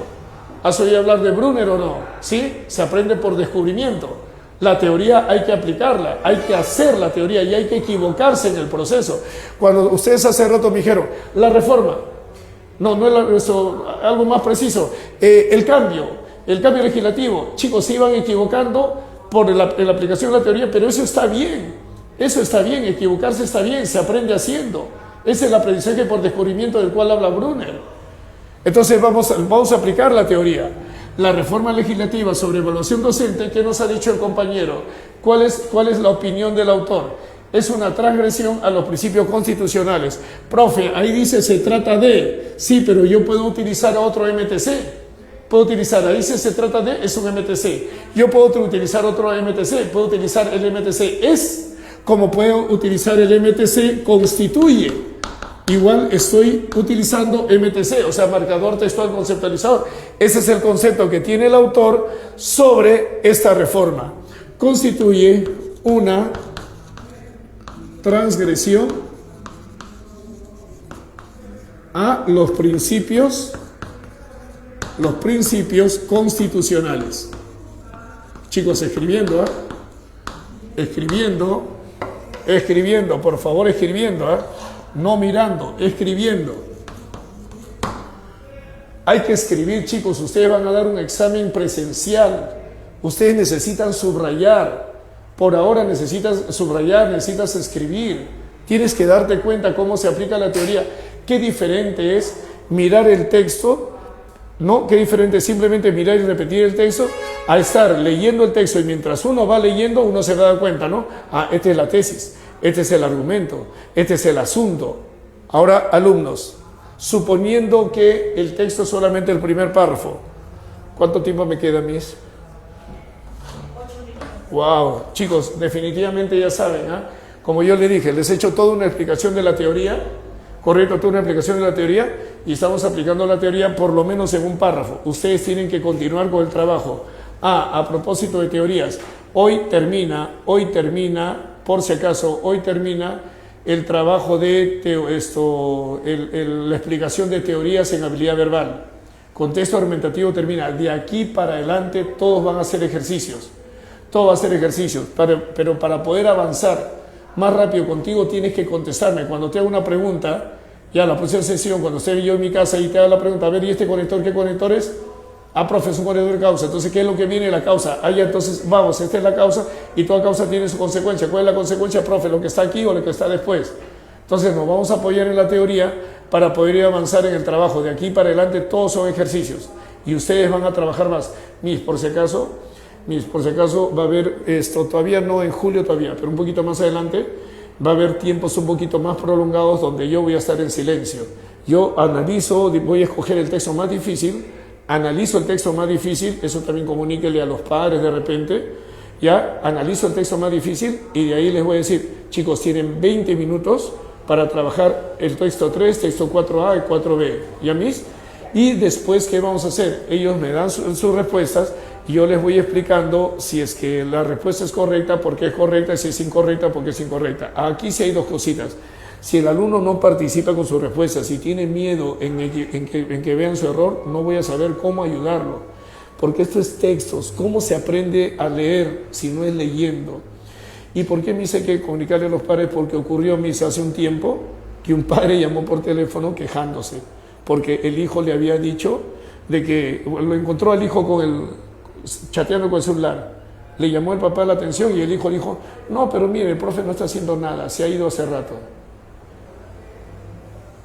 ¿Has oído hablar de Brunner o no? ¿Sí? Se aprende por descubrimiento. La teoría hay que aplicarla, hay que hacer la teoría y hay que equivocarse en el proceso. Cuando ustedes hace rato me dijeron, la reforma, no es eso, algo más preciso, el cambio legislativo, chicos, se iban equivocando por la aplicación de la teoría, pero eso está bien, equivocarse está bien, se aprende haciendo. Ese es el aprendizaje por descubrimiento del cual habla Brunner. Entonces vamos a aplicar la teoría. La reforma legislativa sobre evaluación docente, ¿qué nos ha dicho el compañero? ¿Cuál es la opinión del autor? Es una transgresión a los principios constitucionales. Profe, ahí dice se trata de, sí, pero yo puedo utilizar otro MTC. Ahí dice se trata de, es un MTC. Yo puedo utilizar otro MTC, puedo utilizar el MTC es, como puedo utilizar el MTC constituye. Igual estoy utilizando MTC, o sea, marcador textual conceptualizador. Ese es el concepto que tiene el autor sobre esta reforma. Constituye una transgresión a los principios constitucionales. Chicos, escribiendo, por favor, escribiendo, no mirando, escribiendo. Hay que escribir, chicos. Ustedes van a dar un examen presencial. Ustedes necesitan subrayar. Por ahora necesitas subrayar, necesitas escribir. Tienes que darte cuenta cómo se aplica la teoría. Qué diferente es mirar el texto, ¿no? Qué diferente es simplemente mirar y repetir el texto a estar leyendo el texto y mientras uno va leyendo uno se da cuenta, ¿no? Ah, esta es la tesis, este es el argumento, este es el asunto. Ahora, alumnos, suponiendo que el texto es solamente el primer párrafo, ¿cuánto tiempo me queda, Miss? Wow, chicos, definitivamente ya saben, ¿eh? Como yo le dije, les he hecho toda una explicación de la teoría, correcto, toda una explicación de la teoría, y estamos aplicando la teoría por lo menos en un párrafo. Ustedes tienen que continuar con el trabajo. A propósito de teorías, hoy termina, por si acaso, hoy termina el trabajo de la explicación de teorías en habilidad verbal. Contexto argumentativo termina. De aquí para adelante todos van a hacer ejercicios. Todo va a ser ejercicios, pero para poder avanzar más rápido contigo tienes que contestarme. Cuando te hago una pregunta, ya la próxima sesión, cuando esté yo en mi casa y te hago la pregunta, a ver, ¿y este conector qué conector es? Ah, profe, es un conector de causa. Entonces, ¿qué es lo que viene de la causa? Ah, ya, entonces, vamos, esta es la causa y toda causa tiene su consecuencia. ¿Cuál es la consecuencia, profe? ¿Lo que está aquí o lo que está después? Entonces, nos vamos a apoyar en la teoría para poder ir a avanzar en el trabajo. De aquí para adelante, todos son ejercicios y ustedes van a trabajar más. Por si acaso va a haber esto, todavía no en julio todavía, pero un poquito más adelante va a haber tiempos un poquito más prolongados donde yo voy a estar en silencio. Yo analizo, voy a escoger el texto más difícil, analizo el texto más difícil, eso también comuníquele a los padres de repente, ya analizo el texto más difícil y de ahí les voy a decir, chicos, tienen 20 minutos para trabajar el texto 3, texto 4A y 4B, ¿ya mis? Y después, ¿qué vamos a hacer? Ellos me dan sus respuestas y yo les voy explicando si es que la respuesta es correcta, por qué es correcta, si es incorrecta, por qué es incorrecta. Aquí sí hay dos cositas. Si el alumno no participa con su respuesta, si tiene miedo en que vean su error, no voy a saber cómo ayudarlo. Porque esto es textos. ¿Cómo se aprende a leer si no es leyendo? ¿Y por qué me hice que comunicarle a los padres? Porque ocurrió, me hice hace un tiempo que un padre llamó por teléfono quejándose. Porque el hijo le había dicho de que lo encontró al hijo chateando con el celular. Le llamó el papá la atención y el hijo dijo, no, pero mire, el profe no está haciendo nada, se ha ido hace rato.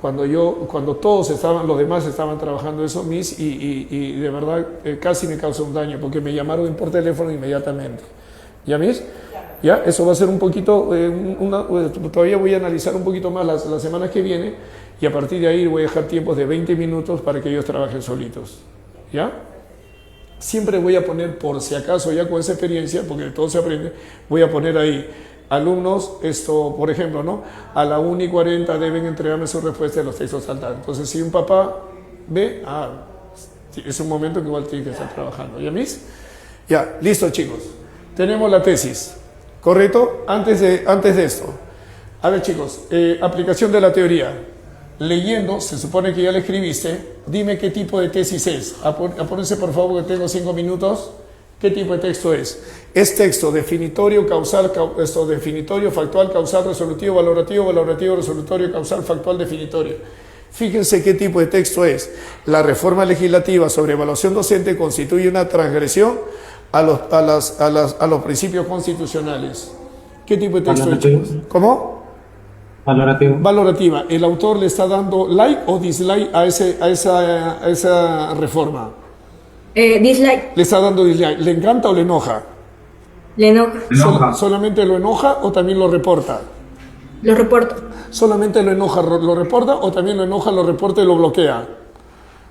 Cuando todos los demás estaban trabajando eso, Miss, y de verdad casi me causó un daño, porque me llamaron por teléfono inmediatamente. ¿Ya, Miss? Ya, eso va a ser un poquito, todavía voy a analizar un poquito más las semanas que vienen, y a partir de ahí voy a dejar tiempos de 20 minutos para que ellos trabajen solitos. ¿Ya? Siempre voy a poner, por si acaso, ya con esa experiencia, porque de todo se aprende, voy a poner ahí, alumnos, por ejemplo, ¿no? A la 1:40 deben entregarme su respuesta de los textos saltados. Entonces, si un papá ve, es un momento que igual tiene que estar trabajando. ¿Ya, Miss? Ya, listo, chicos. Tenemos la tesis, ¿correcto? Antes de esto, a ver, chicos, aplicación de la teoría. Leyendo, se supone que ya la escribiste, dime qué tipo de tesis es. Apórense por favor que tengo 5 minutos. ¿Qué tipo de texto es? Es texto definitorio, causal, definitorio, factual, causal, resolutivo, valorativo, resolutorio, causal, factual, definitorio. Fíjense qué tipo de texto es. La reforma legislativa sobre evaluación docente constituye una transgresión a los principios constitucionales. ¿Qué tipo de texto es, chicos? ¿Cómo? Valorativo. Valorativa. ¿El autor le está dando like o dislike a esa reforma? Dislike. Le está dando dislike. ¿Le encanta o le enoja? Le enoja. ¿Solamente lo enoja o también lo reporta? Lo reporto. ¿Solamente lo enoja, lo reporta o también lo enoja, lo reporta y lo bloquea?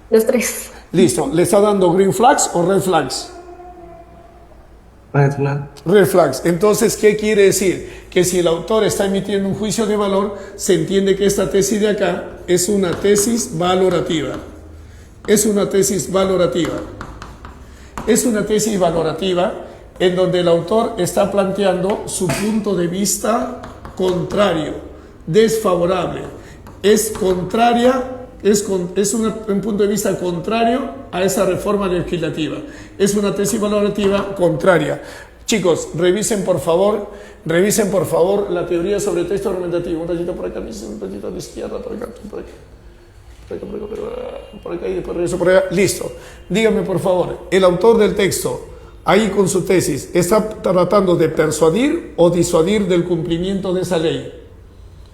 Los tres. Listo. ¿Le está dando green flags o red flags? Red flag. Red flags. Entonces, ¿qué quiere decir? Que si el autor está emitiendo un juicio de valor, se entiende que esta tesis de acá es una tesis valorativa. Es una tesis valorativa. Es una tesis valorativa en donde el autor está planteando su punto de vista contrario, desfavorable. Es contraria, un punto de vista contrario a esa reforma legislativa. Es una tesis valorativa contraria. Chicos, revisen por favor la teoría sobre texto argumentativo. Un ratito por acá, un ratito a la izquierda, por acá, por acá. por acá y después regreso por allá. Listo. Dígame, por favor, el autor del texto, ahí con su tesis, ¿está tratando de persuadir o disuadir del cumplimiento de esa ley?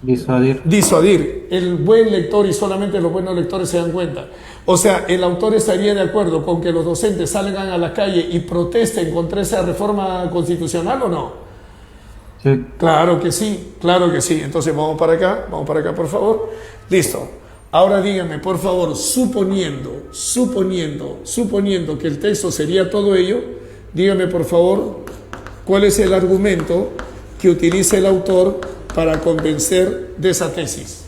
Disuadir. Disuadir. El buen lector, y solamente los buenos lectores se dan cuenta. O sea, el autor estaría de acuerdo con que los docentes salgan a la calle y protesten contra esa reforma constitucional, ¿o no? Sí. Claro que sí, claro que sí. Entonces vamos para acá, por favor. Listo. Ahora dígame, por favor, suponiendo que el texto sería todo ello, dígame, por favor, cuál es el argumento que utiliza el autor para convencer de esa tesis.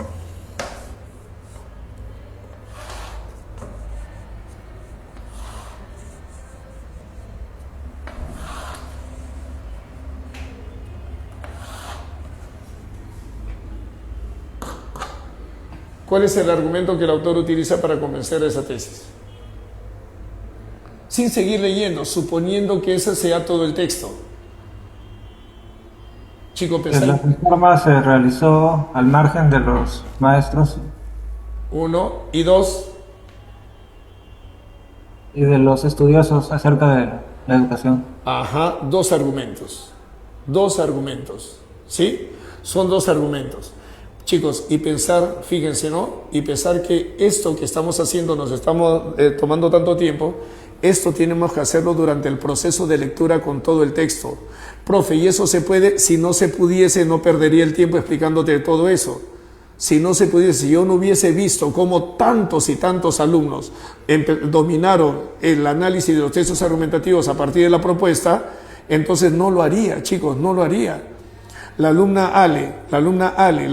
¿Cuál es el argumento que el autor utiliza para convencer de esa tesis? Sin seguir leyendo, suponiendo que ese sea todo el texto. Chico, La reforma se realizó al margen de los maestros 1 y 2. y de los estudiosos acerca de la educación. Ajá, dos argumentos, ¿sí? Son dos argumentos. Chicos, y pensar, fíjense, ¿no? Y pensar que esto que estamos haciendo, nos estamos tomando tanto tiempo, esto tenemos que hacerlo durante el proceso de lectura con todo el texto. Profe, y eso se puede, si no se pudiese, no perdería el tiempo explicándote todo eso. Si no se pudiese, si yo no hubiese visto cómo tantos y tantos alumnos dominaron el análisis de los textos argumentativos a partir de la propuesta, entonces no lo haría, chicos, no lo haría. La alumna Ale,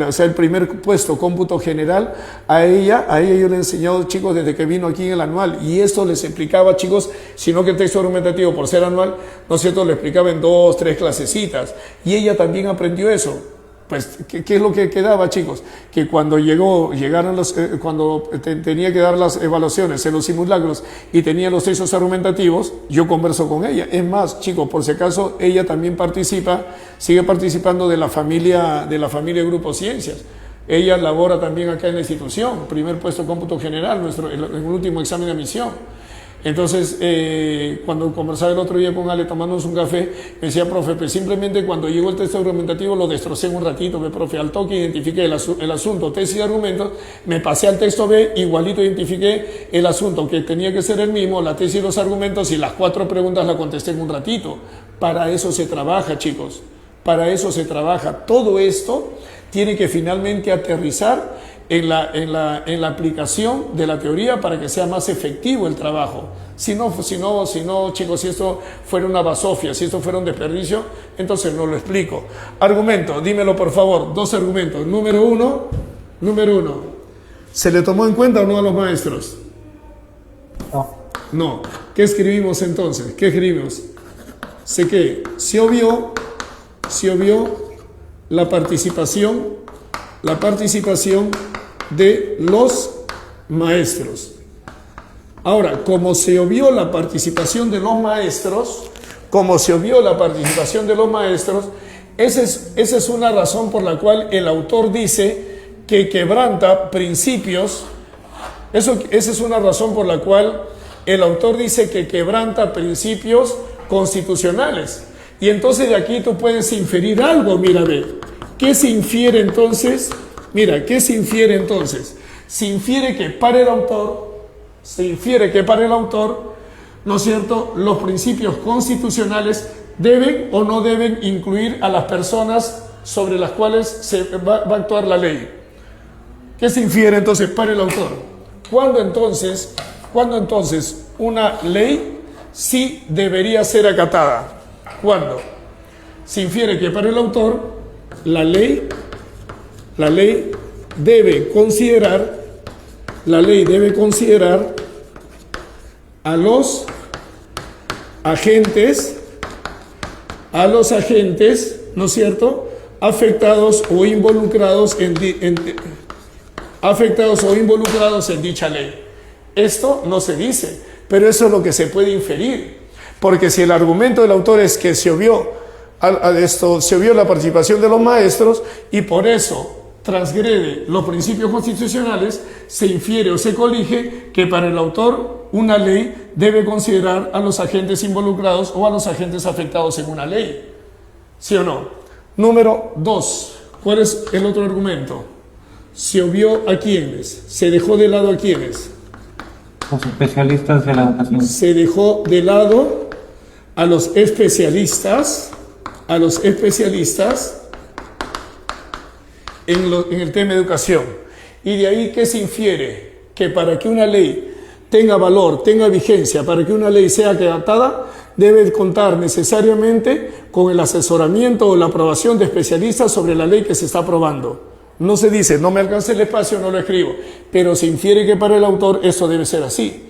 o sea, el primer puesto, cómputo general, a ella yo le he enseñado, chicos, desde que vino aquí en el anual, y esto les explicaba, chicos, sino que el texto argumentativo, por ser anual, ¿no es cierto?, le explicaba en 2, 3 clasecitas, y ella también aprendió eso. Pues, ¿qué es lo que quedaba, chicos? Que cuando tenía que dar las evaluaciones en los simulacros y tenía los textos argumentativos, yo converso con ella. Es más, chicos, por si acaso, ella también sigue participando de la familia Grupo Ciencias. Ella labora también acá en la institución, primer puesto cómputo general, el último examen de admisión. Entonces, cuando conversaba el otro día con Ale tomándonos un café, me decía, profe, pues simplemente cuando llegó el texto argumentativo lo destrocé en un ratito, profe, al toque identifiqué el asunto, tesis y argumentos, me pasé al texto B, igualito identifiqué el asunto, que tenía que ser el mismo, la tesis y los argumentos, y las 4 preguntas la contesté en un ratito. Para eso se trabaja, chicos, para eso se trabaja. Todo esto tiene que finalmente aterrizar en la aplicación de la teoría para que sea más efectivo el trabajo. Si no, chicos, si esto fuera una basofia, si esto fuera un desperdicio, entonces no lo explico. Argumento, dímelo por favor, 2 argumentos. Número uno, ¿se le tomó en cuenta o no a los maestros? No. ¿Qué escribimos entonces? ¿Qué escribimos? Se obvió la participación de los maestros. Ahora, como se obvió la participación de los maestros, esa es una razón por la cual el autor dice que quebranta principios. Esa es una razón por la cual el autor dice que quebranta principios constitucionales. Y entonces de aquí tú puedes inferir algo, mira, ve. ¿Qué se infiere entonces? Mira, ¿qué se infiere entonces? Se infiere que para el autor, ¿no es cierto?, los principios constitucionales deben o no deben incluir a las personas sobre las cuales se va a actuar la ley. ¿Qué se infiere entonces para el autor? ¿Cuándo entonces una ley sí debería ser acatada? ¿Cuándo? Se infiere que para el autor la ley debe considerar a los agentes, ¿no es cierto?, afectados o involucrados en dicha ley. Esto no se dice, pero eso es lo que se puede inferir, porque si el argumento del autor es que se obvió la participación de los maestros y por eso transgrede los principios constitucionales, se infiere o se colige que para el autor una ley debe considerar a los agentes involucrados o a los agentes afectados en una ley. ¿Sí o no? Número 2. ¿Cuál es el otro argumento? ¿Se obvió a quiénes? ¿Se dejó de lado a quiénes? Los especialistas de la educación. Se dejó de lado a los especialistas en el tema de educación. Y de ahí, ¿qué se infiere? Que para que una ley tenga valor, tenga vigencia, para que una ley sea adaptada, debe contar necesariamente con el asesoramiento o la aprobación de especialistas sobre la ley que se está aprobando. No se dice, no me alcanza el espacio, no lo escribo, pero se infiere que para el autor esto debe ser así.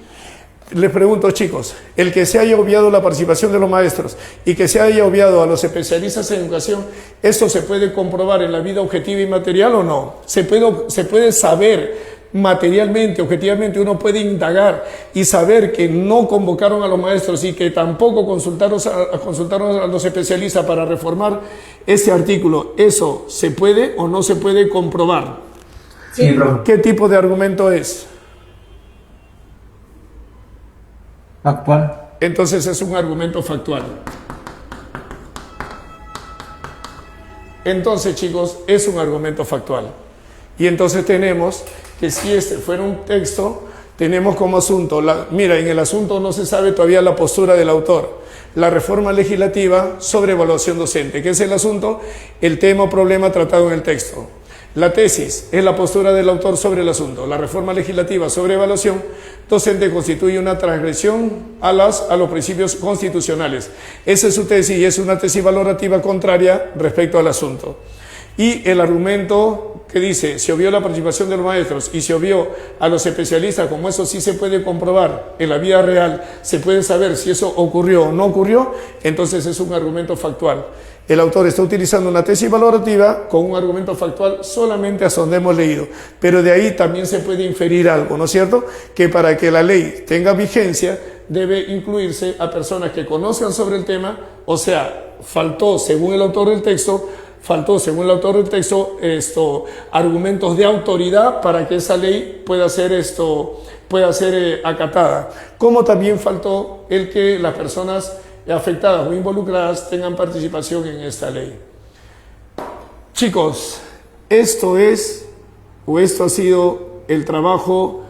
Les pregunto, chicos, el que se haya obviado la participación de los maestros y que se haya obviado a los especialistas en educación, ¿esto se puede comprobar en la vida objetiva y material o no? ¿Se puede saber materialmente, objetivamente? Uno puede indagar y saber que no convocaron a los maestros y que tampoco consultaron a los especialistas para reformar ese artículo. ¿Eso se puede o no se puede comprobar? Sí, profe. ¿Qué tipo de argumento es? Actual. Entonces es un argumento factual. Entonces, chicos, es un argumento factual. Y entonces tenemos que si este fuera un texto, tenemos como asunto, mira, en el asunto no se sabe todavía la postura del autor. La reforma legislativa sobre evaluación docente. ¿Qué es el asunto? El tema o problema tratado en el texto. La tesis es la postura del autor sobre el asunto. La reforma legislativa sobre evaluación docente constituye una transgresión a los principios constitucionales. Esa es su tesis y es una tesis valorativa contraria respecto al asunto. Y el argumento que dice, se obvió la participación de los maestros y se obvió a los especialistas, como eso sí se puede comprobar en la vida real, se puede saber si eso ocurrió o no ocurrió, entonces es un argumento factual. El autor está utilizando una tesis valorativa con un argumento factual solamente hasta donde hemos leído, pero de ahí también se puede inferir algo, ¿no es cierto? Que para que la ley tenga vigencia debe incluirse a personas que conozcan sobre el tema, o sea, faltó, según el autor del texto, argumentos de autoridad para que esa ley pueda ser acatada. Como también faltó el que las personas afectadas o involucradas tengan participación en esta ley. Chicos, esto ha sido el trabajo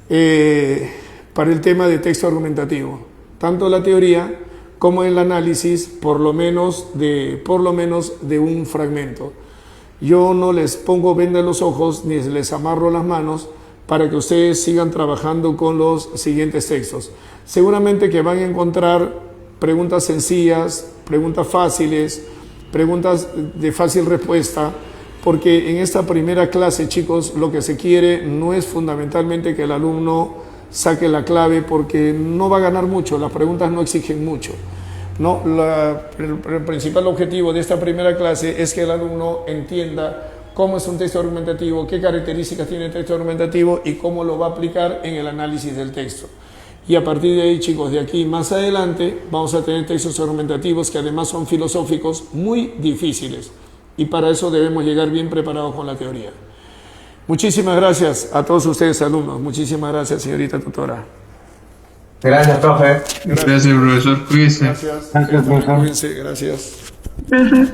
para el tema de texto argumentativo, tanto la teoría como el análisis, por lo menos de un fragmento. Yo no les pongo venda en los ojos ni les amarro las manos para que ustedes sigan trabajando con los siguientes textos. Seguramente que van a encontrar preguntas sencillas, preguntas fáciles, preguntas de fácil respuesta, porque en esta primera clase, chicos, lo que se quiere no es fundamentalmente que el alumno saque la clave, porque no va a ganar mucho, las preguntas no exigen mucho. No, el principal objetivo de esta primera clase es que el alumno entienda cómo es un texto argumentativo, qué características tiene el texto argumentativo y cómo lo va a aplicar en el análisis del texto. Y a partir de ahí, chicos, de aquí más adelante vamos a tener textos argumentativos que además son filosóficos muy difíciles, y para eso debemos llegar bien preparados con la teoría. Muchísimas gracias a todos ustedes, alumnos. Muchísimas gracias, señorita tutora. Gracias, profe. Gracias, profesor. Cuídese. Gracias. Gracias, profesor. Cuídense. Gracias. Gracias.